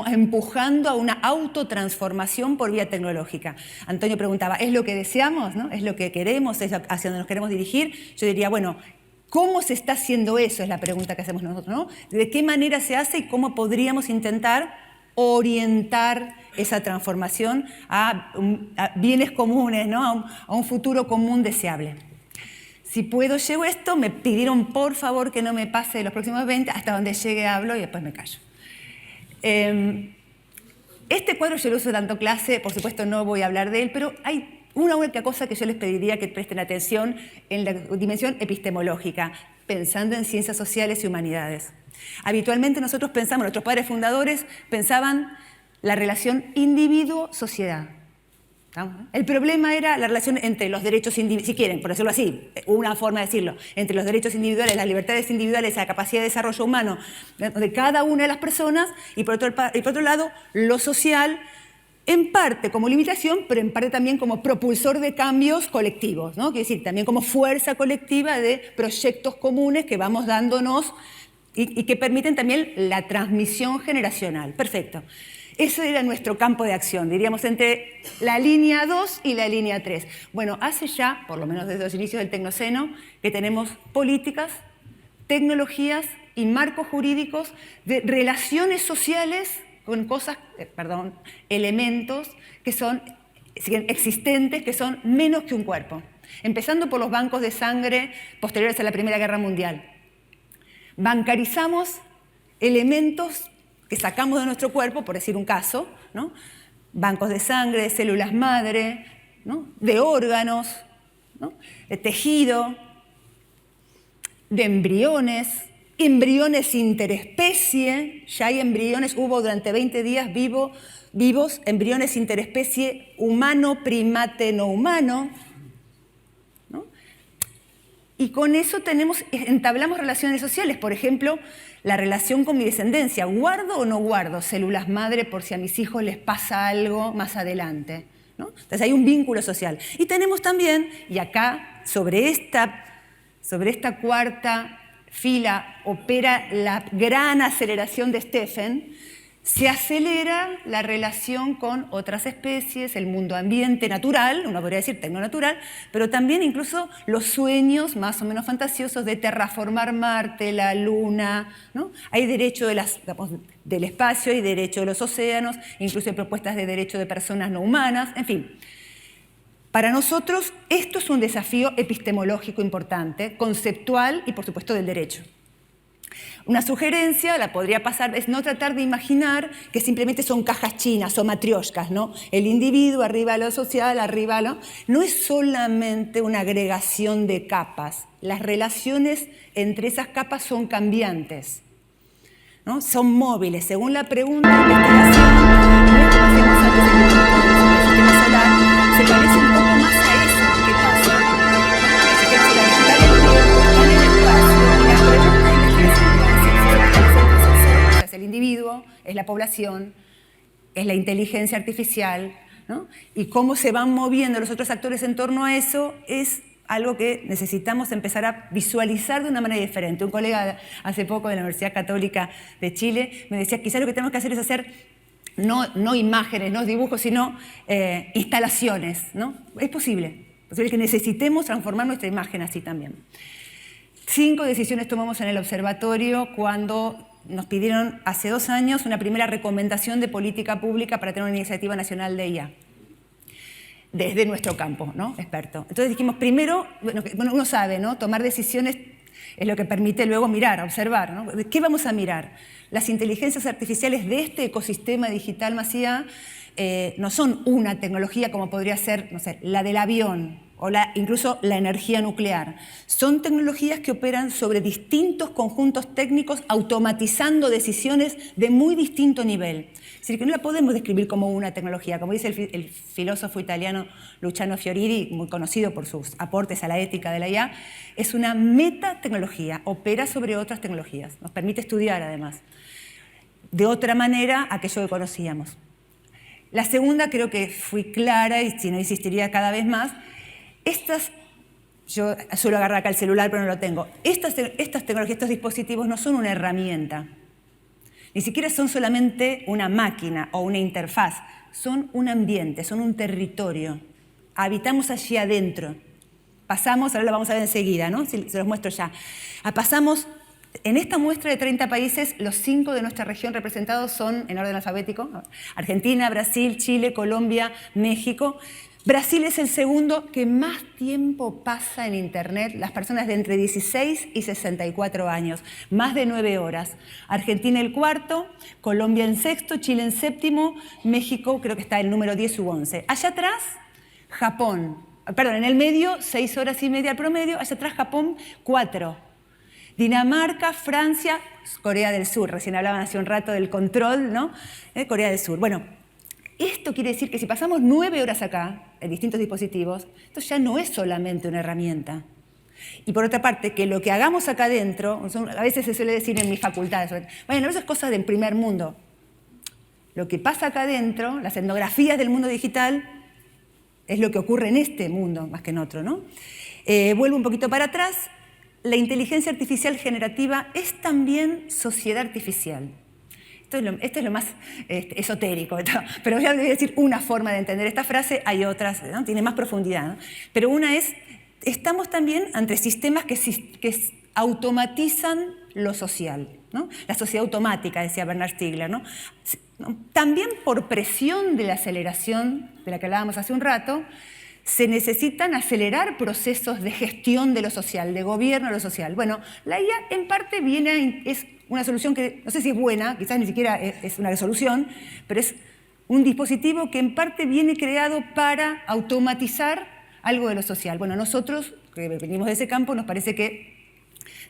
empujando a una autotransformación por vía tecnológica. Antonio preguntaba, ¿es lo que deseamos? ¿No? ¿Es lo que queremos? ¿Es hacia donde nos queremos dirigir? Yo diría, bueno, ¿cómo se está haciendo eso? Es la pregunta que hacemos nosotros, ¿no? ¿De qué manera se hace y cómo podríamos intentar orientar esa transformación a bienes comunes, ¿no? A un futuro común deseable? Si puedo, llego esto. Me pidieron por favor que no me pase de los próximos 20, hasta donde llegue hablo y después me callo. Este cuadro yo lo uso dando clase, por supuesto no voy a hablar de él, pero hay una única cosa que yo les pediría que presten atención en la dimensión epistemológica, pensando en ciencias sociales y humanidades. Habitualmente nosotros pensamos, nuestros padres fundadores pensaban la relación individuo-sociedad. El problema era la relación entre los derechos individuales, si quieren, por decirlo así, una forma de decirlo, entre los derechos individuales, las libertades individuales, la capacidad de desarrollo humano de cada una de las personas, y por otro lado, lo social, en parte como limitación, pero en parte también como propulsor de cambios colectivos, ¿no? Quiere decir, también como fuerza colectiva de proyectos comunes que vamos dándonos y que permiten también la transmisión generacional. Perfecto. Ese era nuestro campo de acción, diríamos, entre la línea 2 y la línea 3. Bueno, hace ya, por lo menos desde los inicios del Tecnoceno, que tenemos políticas, tecnologías y marcos jurídicos de relaciones sociales con elementos que son existentes, que son menos que un cuerpo. Empezando por los bancos de sangre posteriores a la Primera Guerra Mundial. Bancarizamos elementos que sacamos de nuestro cuerpo, por decir un caso, ¿no? Bancos de sangre, de células madre, ¿no? De órganos, ¿no? De tejido, de embriones, embriones interespecie. Ya hay embriones, hubo durante 20 días vivos embriones interespecie humano, primate, no humano, ¿no? Y con eso entablamos relaciones sociales. Por ejemplo, la relación con mi descendencia. ¿Guardo o no guardo células madre por si a mis hijos les pasa algo más adelante? ¿No? Entonces hay un vínculo social. Y tenemos también, y acá sobre esta cuarta fila opera la gran aceleración de Stephen, se acelera la relación con otras especies, el mundo ambiente natural, uno podría decir tecnonatural, pero también incluso los sueños más o menos fantasiosos de terraformar Marte, la Luna, ¿no? Hay derecho del espacio, hay derecho de los océanos, incluso hay propuestas de derecho de personas no humanas, en fin. Para nosotros esto es un desafío epistemológico importante, conceptual y por supuesto del derecho. Una sugerencia, la podría pasar, es no tratar de imaginar que simplemente son cajas chinas o matrioshkas, ¿no? El individuo, arriba lo social, arriba lo... No es solamente una agregación de capas. Las relaciones entre esas capas son cambiantes, ¿no? Son móviles. Según la pregunta de investigación, no es como hacemos antes en el sistema solar, se parece un poco más a eso que pasa. El sistema solar está en el espacio y las preguntas es el individuo, es la población, es la inteligencia artificial, ¿no? Y cómo se van moviendo los otros actores en torno a eso es algo que necesitamos empezar a visualizar de una manera diferente. Un colega hace poco de la Universidad Católica de Chile me decía, quizás lo que tenemos que hacer es hacer no imágenes, no dibujos, sino instalaciones, ¿no? Es posible que necesitemos transformar nuestra imagen así también. 5 decisiones tomamos en el observatorio cuando nos pidieron hace 2 años una primera recomendación de política pública para tener una iniciativa nacional de IA, desde nuestro campo, ¿no? Experto. Entonces dijimos, primero, bueno, uno sabe, ¿no? Tomar decisiones es lo que permite luego mirar, observar, ¿no? ¿Qué vamos a mirar? Las inteligencias artificiales de este ecosistema digital más IA no son una tecnología como podría ser, no sé, la del avión o incluso la energía nuclear. Son tecnologías que operan sobre distintos conjuntos técnicos, automatizando decisiones de muy distinto nivel. Es decir, que no la podemos describir como una tecnología. Como dice el filósofo italiano Luciano Fioriti, muy conocido por sus aportes a la ética de la IA, es una metatecnología, opera sobre otras tecnologías, nos permite estudiar además, de otra manera aquello que conocíamos. La segunda creo que fui clara, y si no insistiría cada vez más, yo suelo agarrar acá el celular pero no lo tengo, estas tecnologías, estos dispositivos no son una herramienta, ni siquiera son solamente una máquina o una interfaz, son un ambiente, son un territorio, habitamos allí adentro, pasamos, ahora lo vamos a ver enseguida, ¿no? Se los muestro ya, pasamos. En esta muestra de 30 países, los 5 de nuestra región representados son, en orden alfabético, Argentina, Brasil, Chile, Colombia, México. Brasil es el segundo que más tiempo pasa en Internet, las personas de entre 16 y 64 años, más de 9 horas. Argentina el cuarto, Colombia en sexto, Chile en séptimo, México creo que está en el número 10 u 11. Allá atrás, Japón, perdón, en el medio, 6 horas y media al promedio, allá atrás Japón, 4. Dinamarca, Francia, Corea del Sur, recién hablaban hace un rato del control, ¿no? Corea del Sur. Bueno, esto quiere decir que si pasamos 9 horas acá, en distintos dispositivos, esto ya no es solamente una herramienta. Y por otra parte, que lo que hagamos acá adentro, a veces se suele decir en mis facultades, bueno, eso es cosa del primer mundo. Lo que pasa acá adentro, las etnografías del mundo digital, es lo que ocurre en este mundo, más que en otro, ¿no? Vuelvo un poquito para atrás. La inteligencia artificial generativa es también sociedad artificial. Esto es lo más esotérico, pero voy a decir una forma de entender esta frase, hay otras, ¿no? Tiene más profundidad, ¿no? Pero una es, estamos también ante sistemas que automatizan lo social, ¿no? La sociedad automática, decía Bernard Stiegler, ¿no? También por presión de la aceleración de la que hablábamos hace un rato, se necesitan acelerar procesos de gestión de lo social, de gobierno de lo social. Bueno, la IA en parte es una solución que no sé si es buena, quizás ni siquiera es una solución, pero es un dispositivo que en parte viene creado para automatizar algo de lo social. Bueno, nosotros, que venimos de ese campo, nos parece que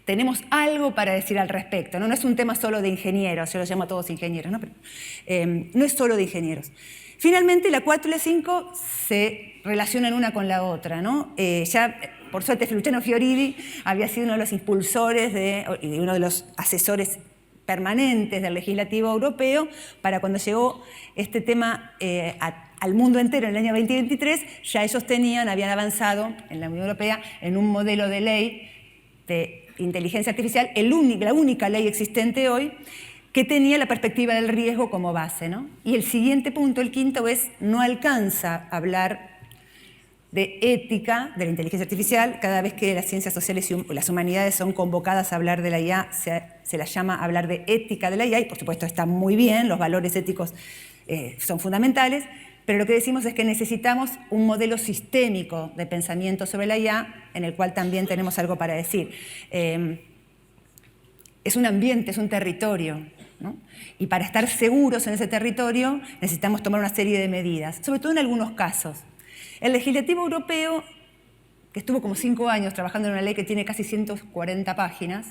tenemos algo para decir al respecto, ¿no? No es un tema solo de ingenieros, yo los llamo a todos ingenieros, ¿no? Pero, no es solo de ingenieros. Finalmente, la 4 y la 5 se relacionan una con la otra, ¿no? Ya, por suerte, Luciano Fioriti había sido uno de los impulsores y uno de los asesores permanentes del legislativo europeo para cuando llegó este tema al mundo entero en el año 2023, ya ellos habían avanzado en la Unión Europea en un modelo de ley de inteligencia artificial, la única ley existente hoy, que tenía la perspectiva del riesgo como base, ¿no? Y el siguiente punto, el quinto, no alcanza a hablar de ética de la inteligencia artificial. Cada vez que las ciencias sociales y las humanidades son convocadas a hablar de la IA, se las llama a hablar de ética de la IA, y por supuesto está muy bien, los valores éticos son fundamentales, pero lo que decimos es que necesitamos un modelo sistémico de pensamiento sobre la IA, en el cual también tenemos algo para decir. Es un ambiente, es un territorio, ¿no? Y para estar seguros en ese territorio necesitamos tomar una serie de medidas, sobre todo en algunos casos. El legislativo europeo, que estuvo como 5 años trabajando en una ley que tiene casi 140 páginas,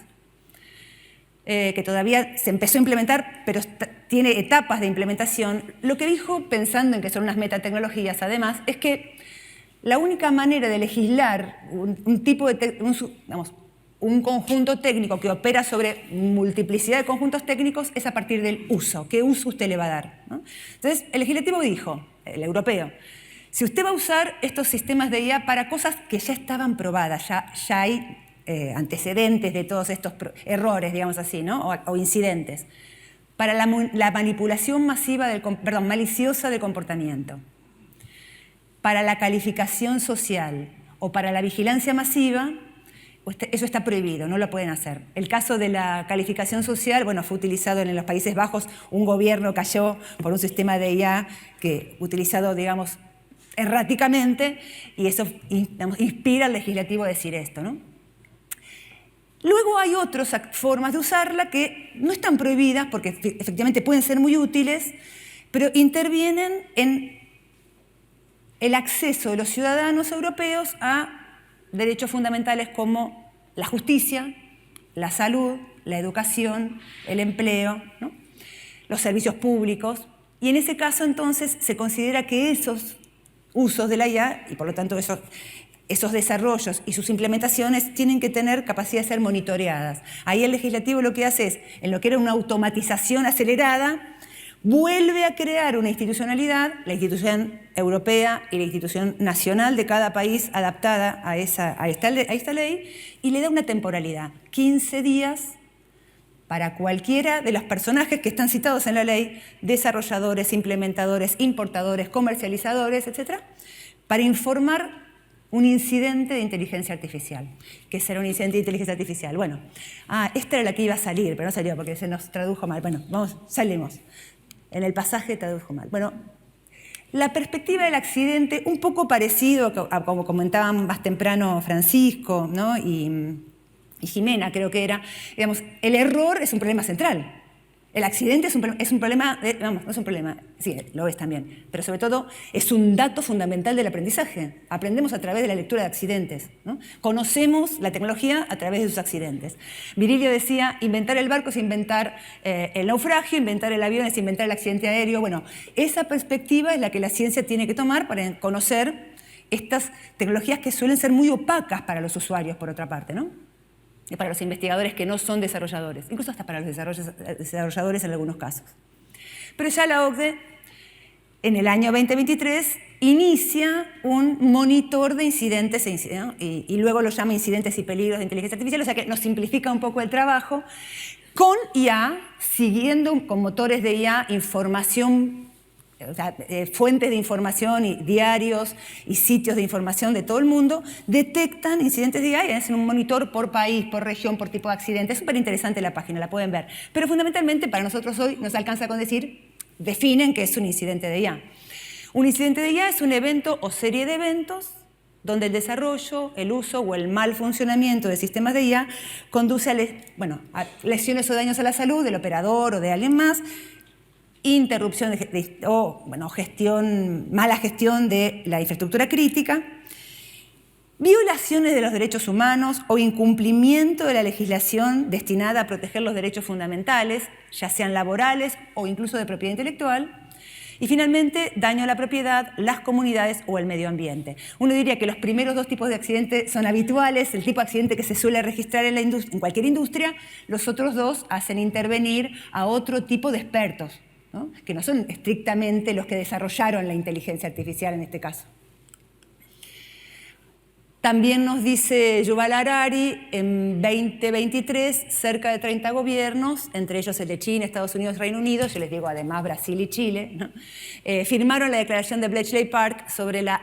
que todavía se empezó a implementar, pero tiene etapas de implementación, lo que dijo, pensando en que son unas metatecnologías además, es que la única manera de legislar un conjunto técnico que opera sobre multiplicidad de conjuntos técnicos es a partir del uso. ¿Qué uso usted le va a dar? ¿No? Entonces, el legislativo dijo, el europeo, si usted va a usar estos sistemas de IA para cosas que ya estaban probadas, ya hay antecedentes de todos estos errores, digamos así, ¿no? o incidentes, para la manipulación maliciosa del comportamiento, para la calificación social o para la vigilancia masiva, pues eso está prohibido, no lo pueden hacer. El caso de la calificación social, bueno, fue utilizado en los Países Bajos, un gobierno cayó por un sistema de IA que utilizado, digamos, erráticamente, y eso, digamos, inspira al legislativo a decir esto, ¿no? Luego hay otras formas de usarla que no están prohibidas porque efectivamente pueden ser muy útiles, pero intervienen en el acceso de los ciudadanos europeos a derechos fundamentales como la justicia, la salud, la educación, el empleo, ¿no? Los servicios públicos. Y en ese caso, entonces, se considera que esos usos de la IA, y por lo tanto esos desarrollos y sus implementaciones tienen que tener capacidad de ser monitoreadas. Ahí el legislativo lo que hace es, en lo que era una automatización acelerada, vuelve a crear una institucionalidad, la institución europea y la institución nacional de cada país adaptada a esta ley, y le da una temporalidad, 15 días para cualquiera de los personajes que están citados en la ley, desarrolladores, implementadores, importadores, comercializadores, etc., para informar un incidente de inteligencia artificial. ¿Qué será un incidente de inteligencia artificial? Bueno, esta era la que iba a salir, pero no salió porque se nos tradujo mal. Bueno, salimos. En el pasaje tradujo mal. Bueno, la perspectiva del accidente, un poco parecido a como comentaban más temprano Francisco, ¿no? y Jimena, creo que era, digamos, el error es un problema central. El accidente es un problema, no es un problema, sí, lo es también, pero sobre todo es un dato fundamental del aprendizaje. Aprendemos a través de la lectura de accidentes, ¿no? Conocemos la tecnología a través de sus accidentes. Virilio decía, inventar el barco es inventar el naufragio, inventar el avión es inventar el accidente aéreo. Bueno, esa perspectiva es la que la ciencia tiene que tomar para conocer estas tecnologías que suelen ser muy opacas para los usuarios, por otra parte, ¿no? Y para los investigadores que no son desarrolladores, incluso hasta para los desarrolladores en algunos casos. Pero ya la OCDE, en el año 2023, inicia un monitor de incidentes, ¿no? y luego lo llama incidentes y peligros de inteligencia artificial, o sea que nos simplifica un poco el trabajo, con IA, siguiendo con motores de IA, información, o sea, fuentes de información y diarios y sitios de información de todo el mundo, detectan incidentes de IA y hacen un monitor por país, por región, por tipo de accidente. Es súper interesante la página, la pueden ver. Pero fundamentalmente para nosotros hoy nos alcanza con decir, definen qué es un incidente de IA. Un incidente de IA es un evento o serie de eventos donde el desarrollo, el uso o el mal funcionamiento de sistemas de IA conduce a lesiones o daños a la salud del operador o de alguien más, interrupción mala gestión de la infraestructura crítica, violaciones de los derechos humanos o incumplimiento de la legislación destinada a proteger los derechos fundamentales, ya sean laborales o incluso de propiedad intelectual, y finalmente daño a la propiedad, las comunidades o el medio ambiente. Uno diría que los primeros dos tipos de accidentes son habituales, el tipo de accidente que se suele registrar en cualquier industria, los otros dos hacen intervenir a otro tipo de expertos, ¿no? Que no son estrictamente los que desarrollaron la inteligencia artificial en este caso. También nos dice Yuval Harari, en 2023, cerca de 30 gobiernos, entre ellos el de China, Estados Unidos, Reino Unido, yo les digo además Brasil y Chile, ¿no? Firmaron la declaración de Bletchley Park sobre la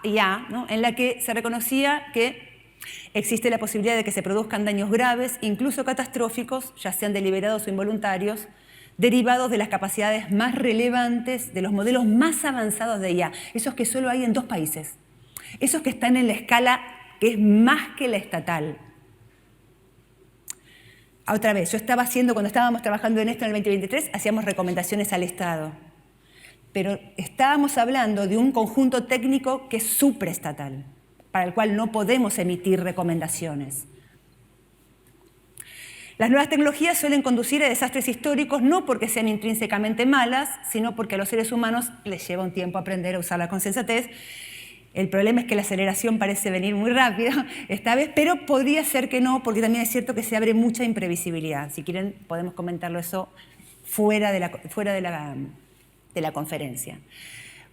IA, ¿no? En la que se reconocía que existe la posibilidad de que se produzcan daños graves, incluso catastróficos, ya sean deliberados o involuntarios, derivados de las capacidades más relevantes de los modelos más avanzados de IA, esos que solo hay en 2 países, esos que están en la escala que es más que la estatal. Otra vez, cuando estábamos trabajando en esto en el 2023, hacíamos recomendaciones al Estado, pero estábamos hablando de un conjunto técnico que es supraestatal, para el cual no podemos emitir recomendaciones. Las nuevas tecnologías suelen conducir a desastres históricos no porque sean intrínsecamente malas, sino porque a los seres humanos les lleva un tiempo aprender a usarla con sensatez. El problema es que la aceleración parece venir muy rápido esta vez, pero podría ser que no, porque también es cierto que se abre mucha imprevisibilidad. Si quieren, podemos comentarlo eso fuera de la conferencia.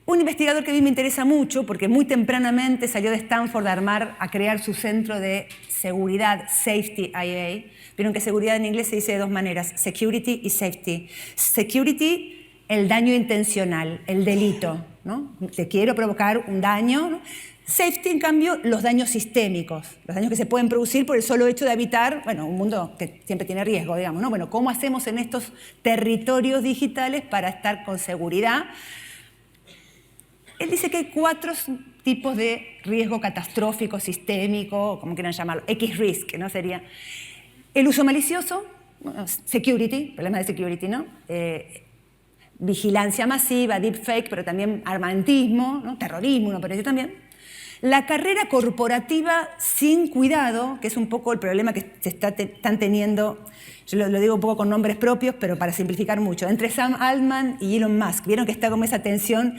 Un investigador que a mí me interesa mucho, porque muy tempranamente salió de Stanford a crear su centro de seguridad, Safety IA. Vieron que seguridad en inglés se dice de 2 maneras, security y safety. Security, el daño intencional, el delito, ¿no? Te quiero provocar un daño, ¿no? Safety, en cambio, los daños sistémicos, los daños que se pueden producir por el solo hecho de habitar, bueno, un mundo que siempre tiene riesgo, digamos, ¿no? Bueno, ¿cómo hacemos en estos territorios digitales para estar con seguridad? Él dice que hay 4 tipos de riesgo catastrófico, sistémico, como quieran llamarlo, X-risk, ¿no? Sería el uso malicioso, security, problemas de security, ¿no? Vigilancia masiva, deepfake, pero también armamentismo, ¿no? Terrorismo, uno parece también. La carrera corporativa sin cuidado, que es un poco el problema que se están teniendo, yo lo digo un poco con nombres propios, pero para simplificar mucho, entre Sam Altman y Elon Musk. Vieron que está como esa tensión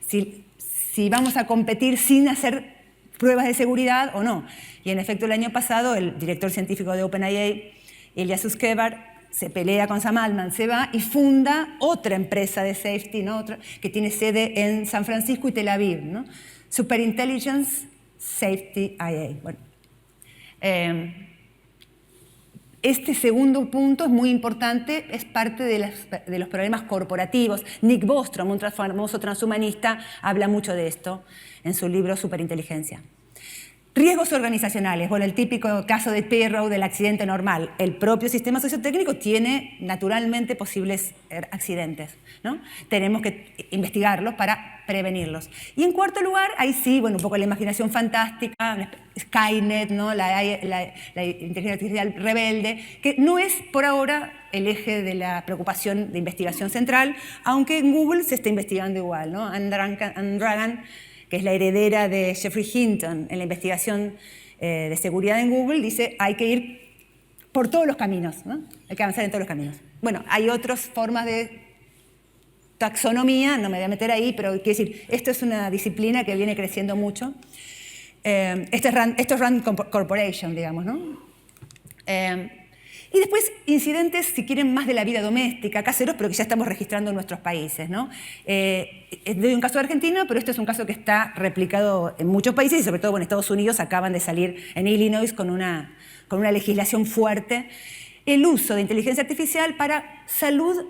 si vamos a competir sin hacer pruebas de seguridad o no. Y en efecto, el año pasado, el director científico de OpenAI, Ilya Sutskever, se pelea con Sam Altman, se va y funda otra empresa de safety, ¿no? Otra, que tiene sede en San Francisco y Tel Aviv, ¿no? Superintelligence Safety IA. Bueno, este segundo punto es muy importante, es parte de los problemas corporativos. Nick Bostrom, un famoso transhumanista, habla mucho de esto en su libro Superinteligencia. Riesgos organizacionales. Bueno, el típico caso de Pirro, del accidente normal. El propio sistema sociotécnico tiene naturalmente posibles accidentes, ¿no? Tenemos que investigarlos para prevenirlos. Y en cuarto lugar, ahí sí, bueno, un poco la imaginación fantástica, Skynet, ¿no? la inteligencia artificial rebelde, que no es por ahora el eje de la preocupación de investigación central, aunque en Google se está investigando igual, ¿no? Anne Dragan, que es la heredera de Geoffrey Hinton en la investigación de seguridad en Google, dice hay que ir por todos los caminos, ¿no? Hay que avanzar en todos los caminos. Bueno, hay otras formas de taxonomía, no me voy a meter ahí, pero quiero decir, esto es una disciplina que viene creciendo mucho. Esto es Rand Corporation, digamos, ¿no? Y después incidentes, si quieren, más de la vida doméstica, caseros, pero que ya estamos registrando en nuestros países, ¿no? Doy un caso de Argentina, pero este es un caso que está replicado en muchos países y sobre todo en Estados Unidos acaban de salir en Illinois con una legislación fuerte. El uso de inteligencia artificial para salud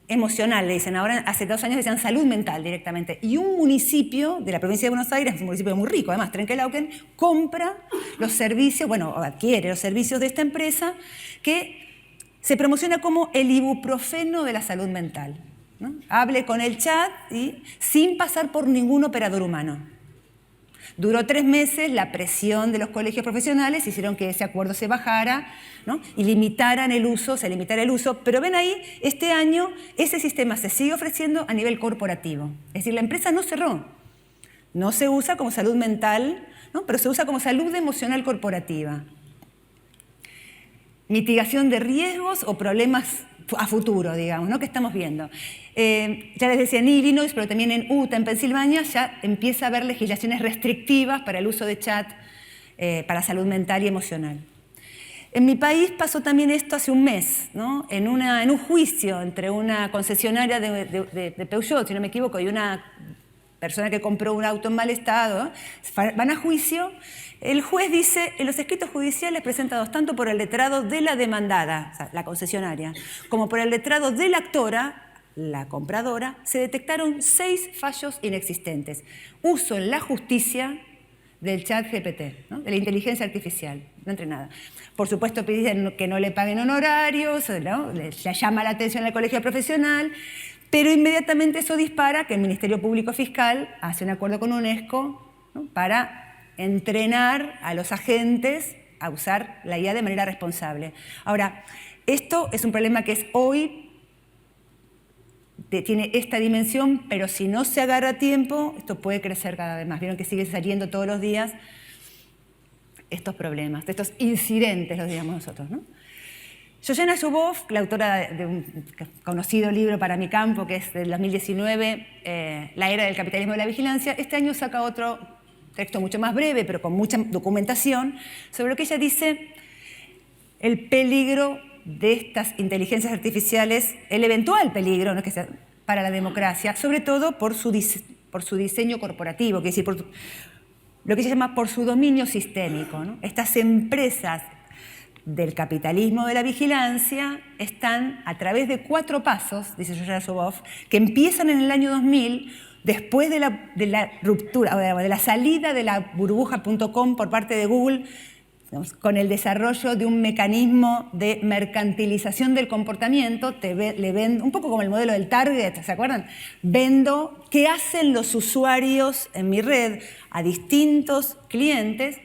emocional, le dicen. Ahora, hace 2 años decían salud mental directamente. Y un municipio de la provincia de Buenos Aires, un municipio muy rico, además, Trenquelauquen, compra los servicios, bueno, adquiere los servicios de esta empresa que se promociona como el ibuprofeno de la salud mental, ¿no? Hable con el chat y sin pasar por ningún operador humano. Duró 3 meses, la presión de los colegios profesionales hicieron que ese acuerdo se bajara, ¿no? Y se limitara el uso, pero ven ahí, este año ese sistema se sigue ofreciendo a nivel corporativo. Es decir, la empresa no cerró, no se usa como salud mental, ¿no? Pero se usa como salud emocional corporativa. Mitigación de riesgos o problemas a futuro, digamos, ¿no? Que estamos viendo. Ya les decía en Illinois, pero también en Utah, en Pensilvania, ya empieza a haber legislaciones restrictivas para el uso de chat para salud mental y emocional. En mi país pasó también esto hace un mes, ¿no? En un juicio entre una concesionaria de Peugeot, si no me equivoco, y una persona que compró un auto en mal estado, van a juicio. El juez dice, en los escritos judiciales presentados tanto por el letrado de la demandada, o sea, la concesionaria, como por el letrado de la actora, la compradora, se detectaron 6 fallos inexistentes. Uso en la justicia del chat GPT, ¿no? De la inteligencia artificial, no entre nada. Por supuesto piden que no le paguen honorarios, ¿no? Le llama la atención al colegio profesional, pero inmediatamente eso dispara que el Ministerio Público Fiscal hace un acuerdo con UNESCO, ¿no? Para entrenar a los agentes a usar la IA de manera responsable. Ahora, esto es un problema que es hoy, tiene esta dimensión, pero si no se agarra a tiempo, esto puede crecer cada vez más. Vieron que sigue saliendo todos los días estos problemas, estos incidentes, los digamos nosotros, ¿no? Shoshana Zuboff, la autora de un conocido libro para mi campo, que es del 2019, La era del capitalismo de la vigilancia, este año saca otro texto mucho más breve, pero con mucha documentación, sobre lo que ella dice, el peligro de estas inteligencias artificiales, el eventual peligro, ¿no? Que sea para la democracia, sobre todo por su diseño corporativo, que es decir, por lo que se llama por su dominio sistémico, ¿no? Estas empresas del capitalismo de la vigilancia están a través de 4 pasos, dice Shoshana Zuboff, que empiezan en el año 2000 después de la ruptura, o de la salida de la burbuja.com por parte de Google, con el desarrollo de un mecanismo de mercantilización del comportamiento, le vendo, un poco como el modelo del Target, ¿se acuerdan? Vendo qué hacen los usuarios en mi red a distintos clientes.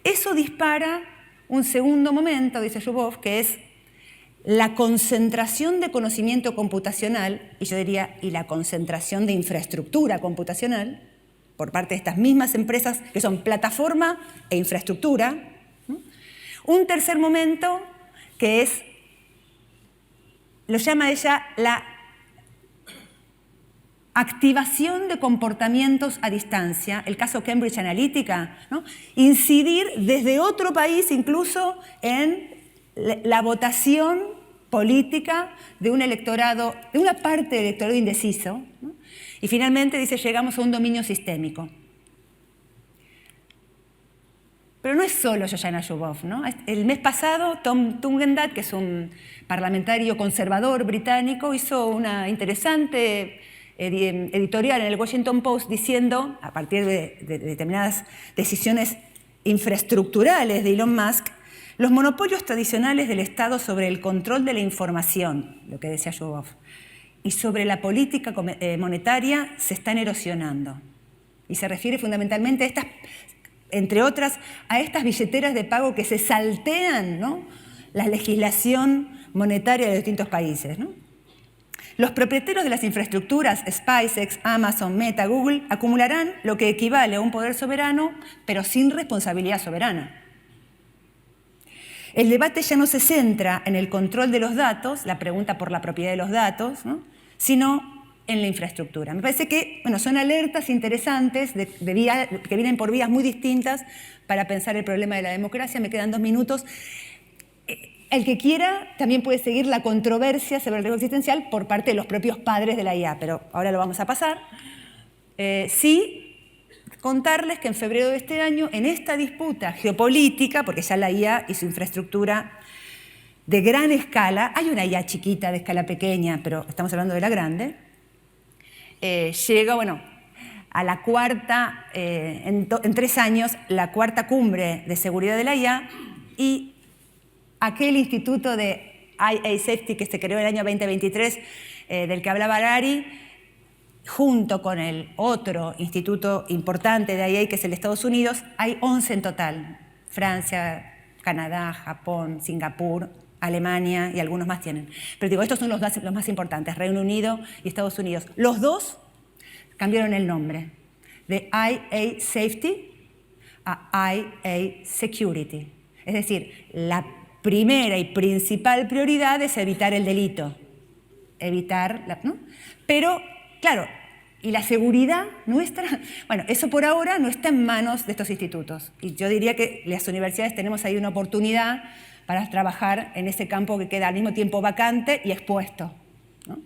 Eso dispara un segundo momento, dice Zuboff, que es la concentración de conocimiento computacional, y yo diría, y la concentración de infraestructura computacional, por parte de estas mismas empresas que son plataforma e infraestructura. Un tercer momento que es, lo llama ella, la activación de comportamientos a distancia, el caso Cambridge Analytica, ¿no? Incidir desde otro país incluso en la votación política de un electorado, de una parte del electorado indeciso, ¿no? Y finalmente dice, llegamos a un dominio sistémico. Pero no es solo Shoshana Zuboff, ¿no? El mes pasado, Tom Tugendhat, que es un parlamentario conservador británico, hizo una interesante editorial en el Washington Post diciendo, a partir de determinadas decisiones infraestructurales de Elon Musk, los monopolios tradicionales del Estado sobre el control de la información, lo que decía Zuboff, y sobre la política monetaria se están erosionando. Y se refiere fundamentalmente a estas, entre otras, a estas billeteras de pago que se saltean, ¿no?, la legislación monetaria de distintos países, ¿no? Los propietarios de las infraestructuras, SpaceX, Amazon, Meta, Google, acumularán lo que equivale a un poder soberano, pero sin responsabilidad soberana. El debate ya no se centra en el control de los datos, la pregunta por la propiedad de los datos, ¿no?, sino en la infraestructura. Me parece que, bueno, son alertas interesantes que vienen por vías muy distintas para pensar el problema de la democracia. Me quedan 2 minutos. El que quiera también puede seguir la controversia sobre el riesgo existencial por parte de los propios padres de la IA, pero ahora lo vamos a pasar. Sí, contarles que en febrero de este año, en esta disputa geopolítica, porque ya la IA y su infraestructura de gran escala, hay una IA chiquita de escala pequeña, pero estamos hablando de la grande, llega, bueno, a la cuarta, en 3 años, la cuarta cumbre de seguridad de la IA, y aquel instituto de IA Safety que se creó en el año 2023, del que hablaba Harari, junto con el otro instituto importante de IA, que es el de Estados Unidos, hay 11 en total. Francia, Canadá, Japón, Singapur, Alemania y algunos más tienen. Pero digo, estos son los más importantes, Reino Unido y Estados Unidos. Los dos cambiaron el nombre de IA Safety a IA Security. Es decir, la primera y principal prioridad es evitar el delito. ¿No? Pero, claro, y la seguridad nuestra, bueno, eso por ahora no está en manos de estos institutos. Y yo diría que las universidades tenemos ahí una oportunidad para trabajar en ese campo que queda al mismo tiempo vacante y expuesto, ¿no?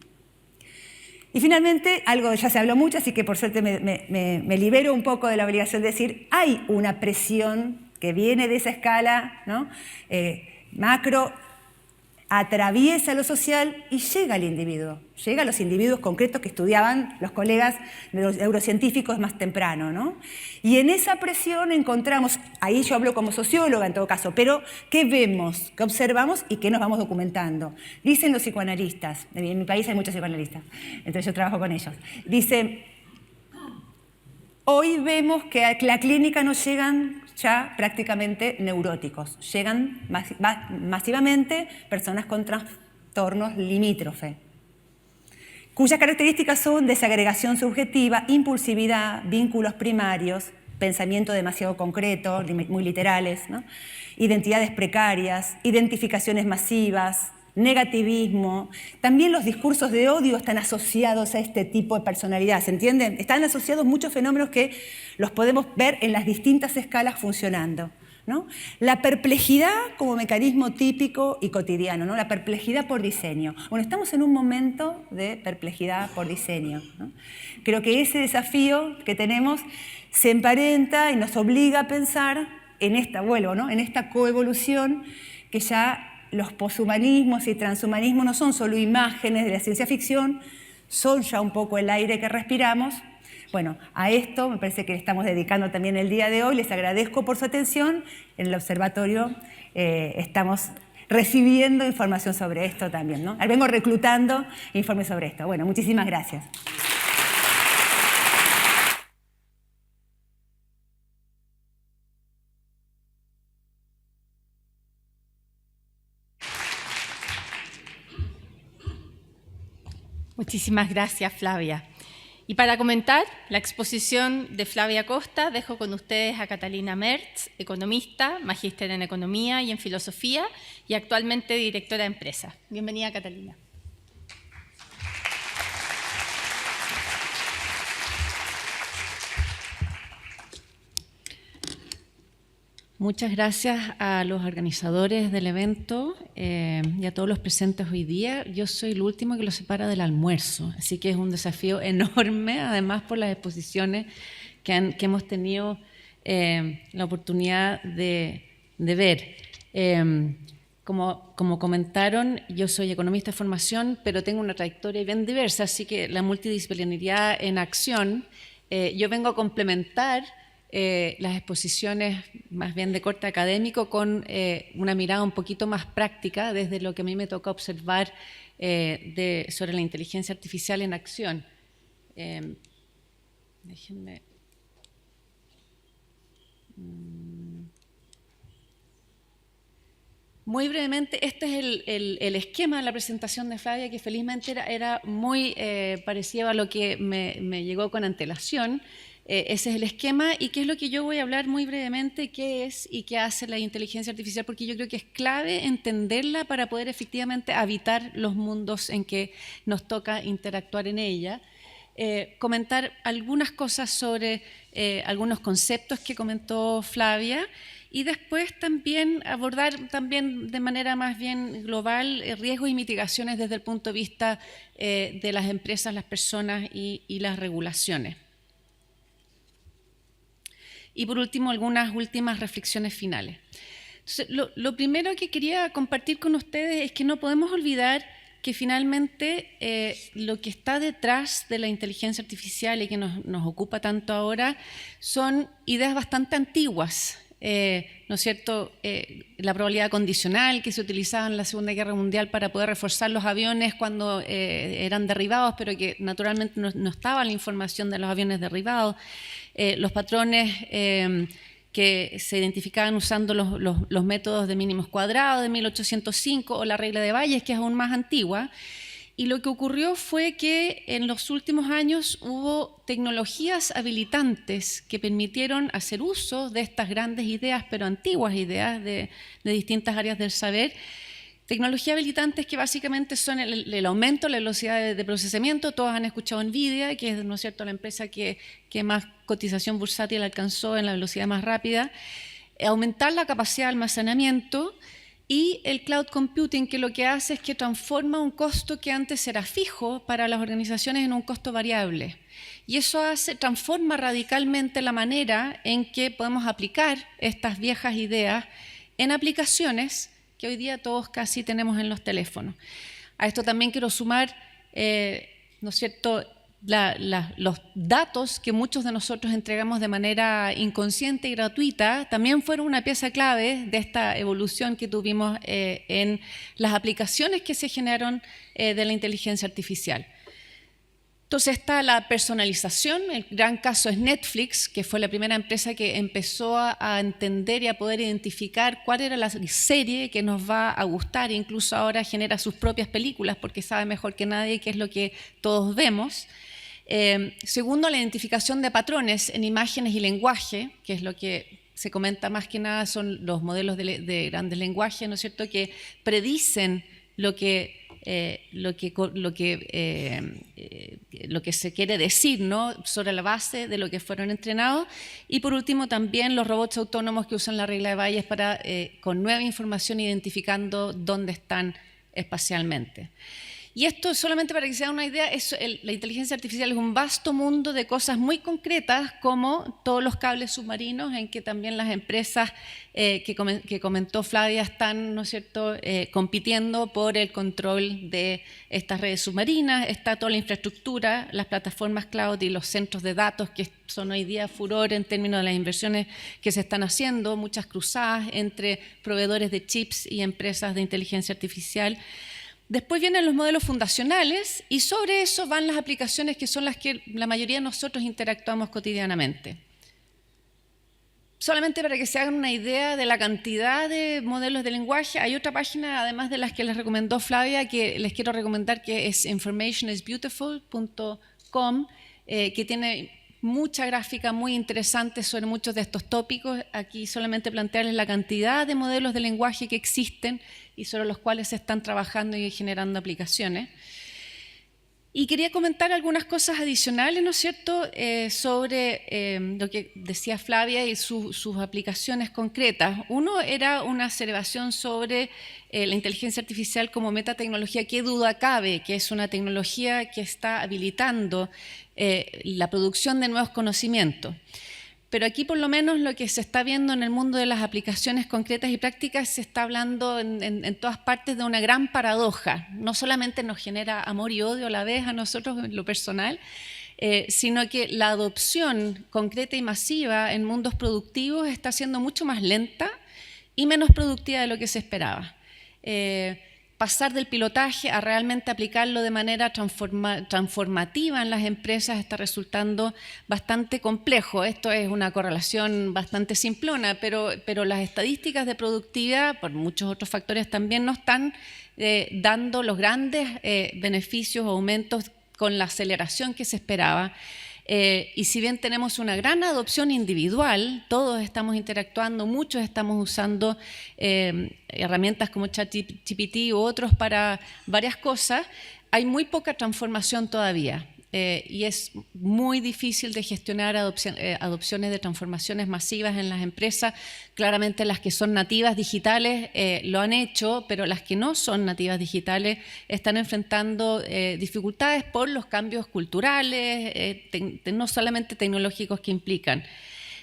Y finalmente, algo ya se habló mucho, así que por suerte me libero un poco de la obligación de decir, hay una presión que viene de esa escala, ¿no?, macro, atraviesa lo social y llega al individuo, llega a los individuos concretos que estudiaban los colegas de los neurocientíficos más temprano, ¿no? Y en esa presión encontramos, ahí yo hablo como socióloga en todo caso, pero ¿qué vemos, qué observamos y qué nos vamos documentando? Dicen los psicoanalistas, en mi país hay muchos psicoanalistas, entonces yo trabajo con ellos, dicen, hoy vemos que a la clínica no llegan ya prácticamente neuróticos, llegan masivamente personas con trastornos limítrofe, cuyas características son desagregación subjetiva, impulsividad, vínculos primarios, pensamiento demasiado concreto, muy literales, ¿no?, identidades precarias, identificaciones masivas, negativismo. También los discursos de odio están asociados a este tipo de personalidad, ¿se entienden? Están asociados muchos fenómenos que los podemos ver en las distintas escalas funcionando, ¿no? La perplejidad como mecanismo típico y cotidiano, ¿no? La perplejidad por diseño. Bueno, estamos en un momento de perplejidad por diseño, ¿no? Creo que ese desafío que tenemos se emparenta y nos obliga a pensar en esta, ¿no?, en esta coevolución que ya los poshumanismos y transhumanismos no son solo imágenes de la ciencia ficción, son ya un poco el aire que respiramos, Bueno, a esto me parece que le estamos dedicando también el día de hoy. Les agradezco por su atención. En el observatorio estamos recibiendo información sobre esto también, ¿no? Vengo reclutando informes sobre esto. Bueno, muchísimas gracias. Muchísimas gracias, Flavia. Y para comentar la exposición de Flavia Costa, dejo con ustedes a Catalina Merz, economista, magíster en Economía y en Filosofía y actualmente directora de empresa. Bienvenida, Catalina. Muchas gracias a los organizadores del evento y a todos los presentes hoy día. Yo soy el último que los separa del almuerzo, así que es un desafío enorme, además por las exposiciones que hemos tenido la oportunidad de ver. Como comentaron, yo soy economista de formación, pero tengo una trayectoria bien diversa, así que la multidisciplinaridad en acción, yo vengo a complementar las exposiciones más bien de corte académico con una mirada un poquito más práctica desde lo que a mí me toca observar sobre la inteligencia artificial en acción. Déjenme... Muy brevemente, este es el esquema de la presentación de Flavia, que felizmente era muy parecido a lo que me llegó con antelación. Ese es el esquema y qué es lo que yo voy a hablar muy brevemente, qué es y qué hace la inteligencia artificial, porque yo creo que es clave entenderla para poder efectivamente habitar los mundos en que nos toca interactuar en ella. Comentar algunas cosas sobre algunos conceptos que comentó Flavia y después también abordar también de manera más bien global riesgos y mitigaciones desde el punto de vista de las empresas, las personas y las regulaciones. Y por último, algunas últimas reflexiones finales. Entonces, lo primero que quería compartir con ustedes es que no podemos olvidar que finalmente lo que está detrás de la inteligencia artificial y que nos ocupa tanto ahora son ideas bastante antiguas. ¿No es cierto? La probabilidad condicional que se utilizaba en la Segunda Guerra Mundial para poder reforzar los aviones cuando eran derribados, pero que naturalmente no estaba la información de los aviones derribados. Los patrones que se identificaban usando los métodos de mínimos cuadrados de 1805 o la regla de Bayes, que es aún más antigua. Y lo que ocurrió fue que en los últimos años hubo tecnologías habilitantes que permitieron hacer uso de estas grandes ideas, pero antiguas ideas de distintas áreas del saber. Tecnologías habilitantes que básicamente son el aumento de la velocidad de procesamiento. Todos han escuchado NVIDIA, que es, ¿no es cierto?, la empresa que más cotización bursátil alcanzó en la velocidad más rápida. Aumentar la capacidad de almacenamiento y el cloud computing, que lo que hace es que transforma un costo que antes era fijo para las organizaciones en un costo variable. Y eso transforma radicalmente la manera en que podemos aplicar estas viejas ideas en aplicaciones que hoy día todos casi tenemos en los teléfonos. A esto también quiero sumar, ¿no es cierto?, los datos que muchos de nosotros entregamos de manera inconsciente y gratuita también fueron una pieza clave de esta evolución que tuvimos en las aplicaciones que se generaron de la inteligencia artificial. Entonces está la personalización. El gran caso es Netflix, que fue la primera empresa que empezó a entender y a poder identificar cuál era la serie que nos va a gustar, e incluso ahora genera sus propias películas porque sabe mejor que nadie qué es lo que todos vemos. Segundo, la identificación de patrones en imágenes y lenguaje, que es lo que se comenta más que nada, son los modelos de grandes lenguajes, ¿no es cierto?, que predicen lo que se quiere decir, ¿no?, sobre la base de lo que fueron entrenados. Y por último también los robots autónomos que usan la regla de Bayes para, con nueva información, identificando dónde están espacialmente. Y esto, solamente para que se den una idea, la inteligencia artificial es un vasto mundo de cosas muy concretas, como todos los cables submarinos, en que también las empresas que comentó Flavia están, ¿no es cierto?, compitiendo por el control de estas redes submarinas. Está toda la infraestructura, las plataformas cloud y los centros de datos, que son hoy día furor en términos de las inversiones que se están haciendo, muchas cruzadas entre proveedores de chips y empresas de inteligencia artificial. Después vienen los modelos fundacionales y sobre eso van las aplicaciones que son las que la mayoría de nosotros interactuamos cotidianamente. Solamente para que se hagan una idea de la cantidad de modelos de lenguaje, hay otra página, además de las que les recomendó Flavia, que les quiero recomendar, que es informationisbeautiful.com, que tiene mucha gráfica muy interesante sobre muchos de estos tópicos. Aquí solamente plantearles la cantidad de modelos de lenguaje que existen y sobre los cuales se están trabajando y generando aplicaciones. Y quería comentar algunas cosas adicionales, ¿no es cierto?, sobre lo que decía Flavia y sus aplicaciones concretas. Uno era una observación sobre la inteligencia artificial como metatecnología. Qué duda cabe que es una tecnología que está habilitando la producción de nuevos conocimientos. Pero aquí, por lo menos, lo que se está viendo en el mundo de las aplicaciones concretas y prácticas, se está hablando en todas partes de una gran paradoja. No solamente nos genera amor y odio a la vez a nosotros en lo personal, sino que la adopción concreta y masiva en mundos productivos está siendo mucho más lenta y menos productiva de lo que se esperaba. Pasar del pilotaje a realmente aplicarlo de manera transformativa en las empresas está resultando bastante complejo. Esto es una correlación bastante simplona, pero las estadísticas de productividad, por muchos otros factores también, no están dando los grandes beneficios o aumentos con la aceleración que se esperaba. Y si bien tenemos una gran adopción individual, todos estamos interactuando, muchos estamos usando herramientas como ChatGPT u otros para varias cosas, hay muy poca transformación todavía. Y es muy difícil de gestionar adopciones de transformaciones masivas en las empresas. Claramente las que son nativas digitales lo han hecho, pero las que no son nativas digitales están enfrentando dificultades por los cambios culturales, no solamente tecnológicos que implican.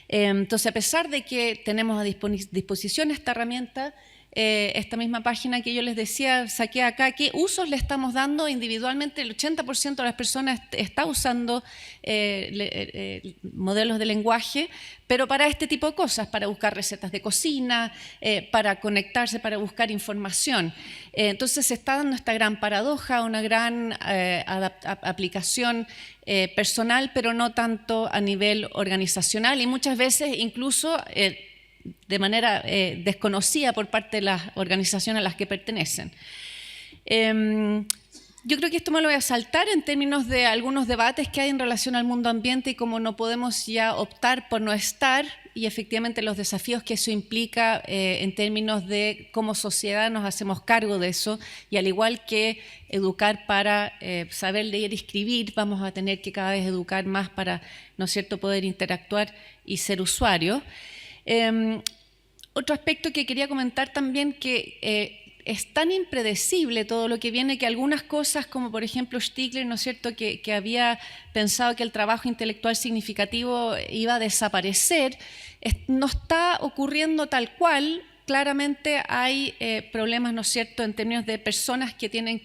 Entonces, a pesar de que tenemos a disposición esta herramienta, esta misma página que yo les decía, saqué acá, ¿qué usos le estamos dando individualmente? El 80% de las personas está usando modelos de lenguaje, pero para este tipo de cosas, para buscar recetas de cocina, para conectarse, para buscar información. Entonces se está dando esta gran paradoja, una gran aplicación personal, pero no tanto a nivel organizacional y muchas veces incluso de manera desconocida por parte de las organizaciones a las que pertenecen. Yo creo que esto me lo voy a saltar en términos de algunos debates que hay en relación al mundo ambiente y cómo no podemos ya optar por no estar, y efectivamente los desafíos que eso implica en términos de cómo sociedad nos hacemos cargo de eso, y al igual que educar para saber leer y escribir, vamos a tener que cada vez educar más para, ¿no es cierto?, poder interactuar y ser usuarios. Otro aspecto que quería comentar también, que es tan impredecible todo lo que viene, que algunas cosas, como por ejemplo Stigler, ¿no es cierto?, que había pensado que el trabajo intelectual significativo iba a desaparecer, no está ocurriendo tal cual. Claramente hay problemas, ¿no es cierto?, en términos de personas que tienen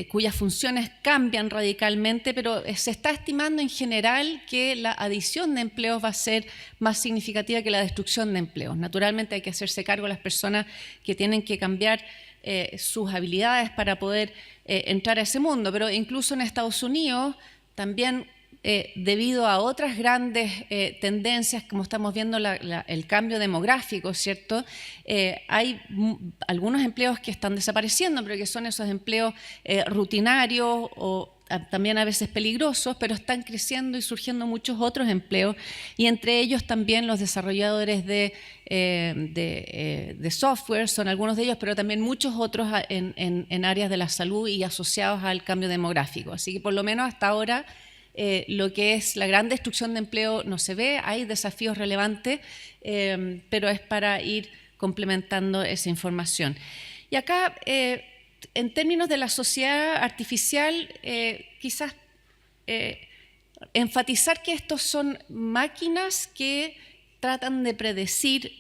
cuyas funciones cambian radicalmente, pero se está estimando en general que la adición de empleos va a ser más significativa que la destrucción de empleos. Naturalmente hay que hacerse cargo de las personas que tienen que cambiar sus habilidades para poder entrar a ese mundo, pero incluso en Estados Unidos también, debido a otras grandes tendencias, como estamos viendo el cambio demográfico, ¿cierto? Hay algunos empleos que están desapareciendo, pero que son esos empleos rutinarios o también a veces peligrosos, pero están creciendo y surgiendo muchos otros empleos, y entre ellos también los desarrolladores de software son algunos de ellos, pero también muchos otros en áreas de la salud y asociados al cambio demográfico. Así que por lo menos hasta ahora lo que es la gran destrucción de empleo no se ve, hay desafíos relevantes, pero es para ir complementando esa información. Y acá en términos de la sociedad artificial, quizás enfatizar que estos son máquinas que tratan de predecir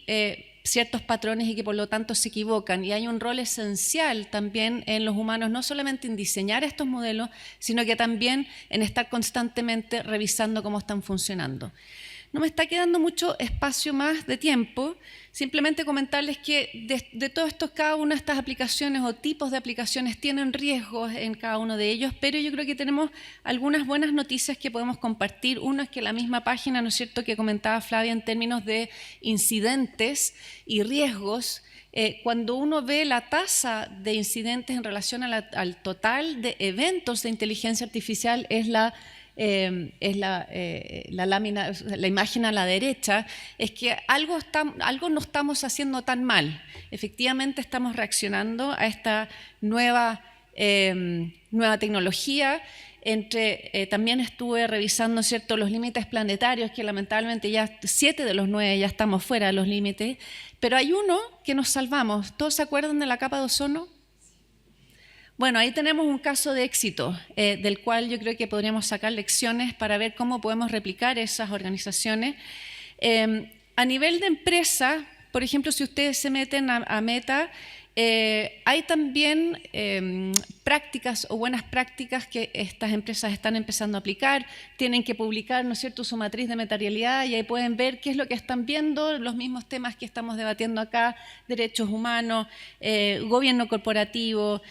ciertos patrones y que por lo tanto se equivocan. Y hay un rol esencial también en los humanos, no solamente en diseñar estos modelos, sino que también en estar constantemente revisando cómo están funcionando. No me está quedando mucho espacio más de tiempo, simplemente comentarles que de todos estos, cada una de estas aplicaciones o tipos de aplicaciones tienen riesgos en cada uno de ellos, pero yo creo que tenemos algunas buenas noticias que podemos compartir. Una es que la misma página, ¿no es cierto?, que comentaba Flavia en términos de incidentes y riesgos, cuando uno ve la tasa de incidentes en relación al total de eventos de inteligencia artificial, es la lámina, la imagen a la derecha, es que algo no estamos haciendo tan mal. Efectivamente estamos reaccionando a esta nueva tecnología. También estuve revisando, ¿cierto?, los límites planetarios, que lamentablemente ya 7 de los 9 ya estamos fuera de los límites, pero hay uno que nos salvamos. ¿Todos se acuerdan de la capa de ozono? Bueno, ahí tenemos un caso de éxito, del cual yo creo que podríamos sacar lecciones para ver cómo podemos replicar esas organizaciones. A nivel de empresa, por ejemplo, si ustedes se meten a Meta, hay también prácticas o buenas prácticas que estas empresas están empezando a aplicar. Tienen que publicar, ¿no es cierto?, su matriz de materialidad, y ahí pueden ver qué es lo que están viendo, los mismos temas que estamos debatiendo acá: derechos humanos, gobierno corporativo,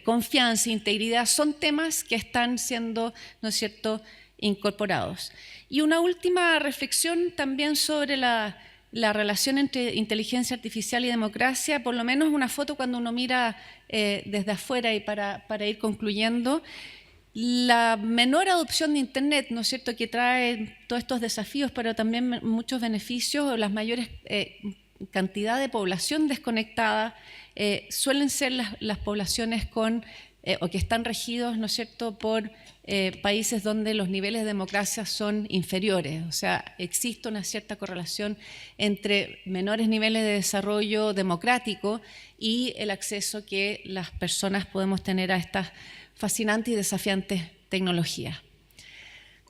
confianza, integridad. Son temas que están siendo, ¿no es cierto?, incorporados. Y una última reflexión también sobre la relación entre inteligencia artificial y democracia, por lo menos una foto cuando uno mira desde afuera, y para ir concluyendo, la menor adopción de Internet, ¿no es cierto?, que trae todos estos desafíos, pero también muchos beneficios, o las mayores cantidad de población desconectada, suelen ser las poblaciones o que están regidos, ¿no es cierto?, por países donde los niveles de democracia son inferiores. O sea, existe una cierta correlación entre menores niveles de desarrollo democrático y el acceso que las personas podemos tener a estas fascinantes y desafiantes tecnologías.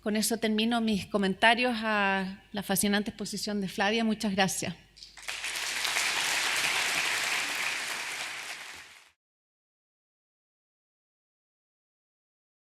Con eso termino mis comentarios a la fascinante exposición de Flavia. Muchas gracias.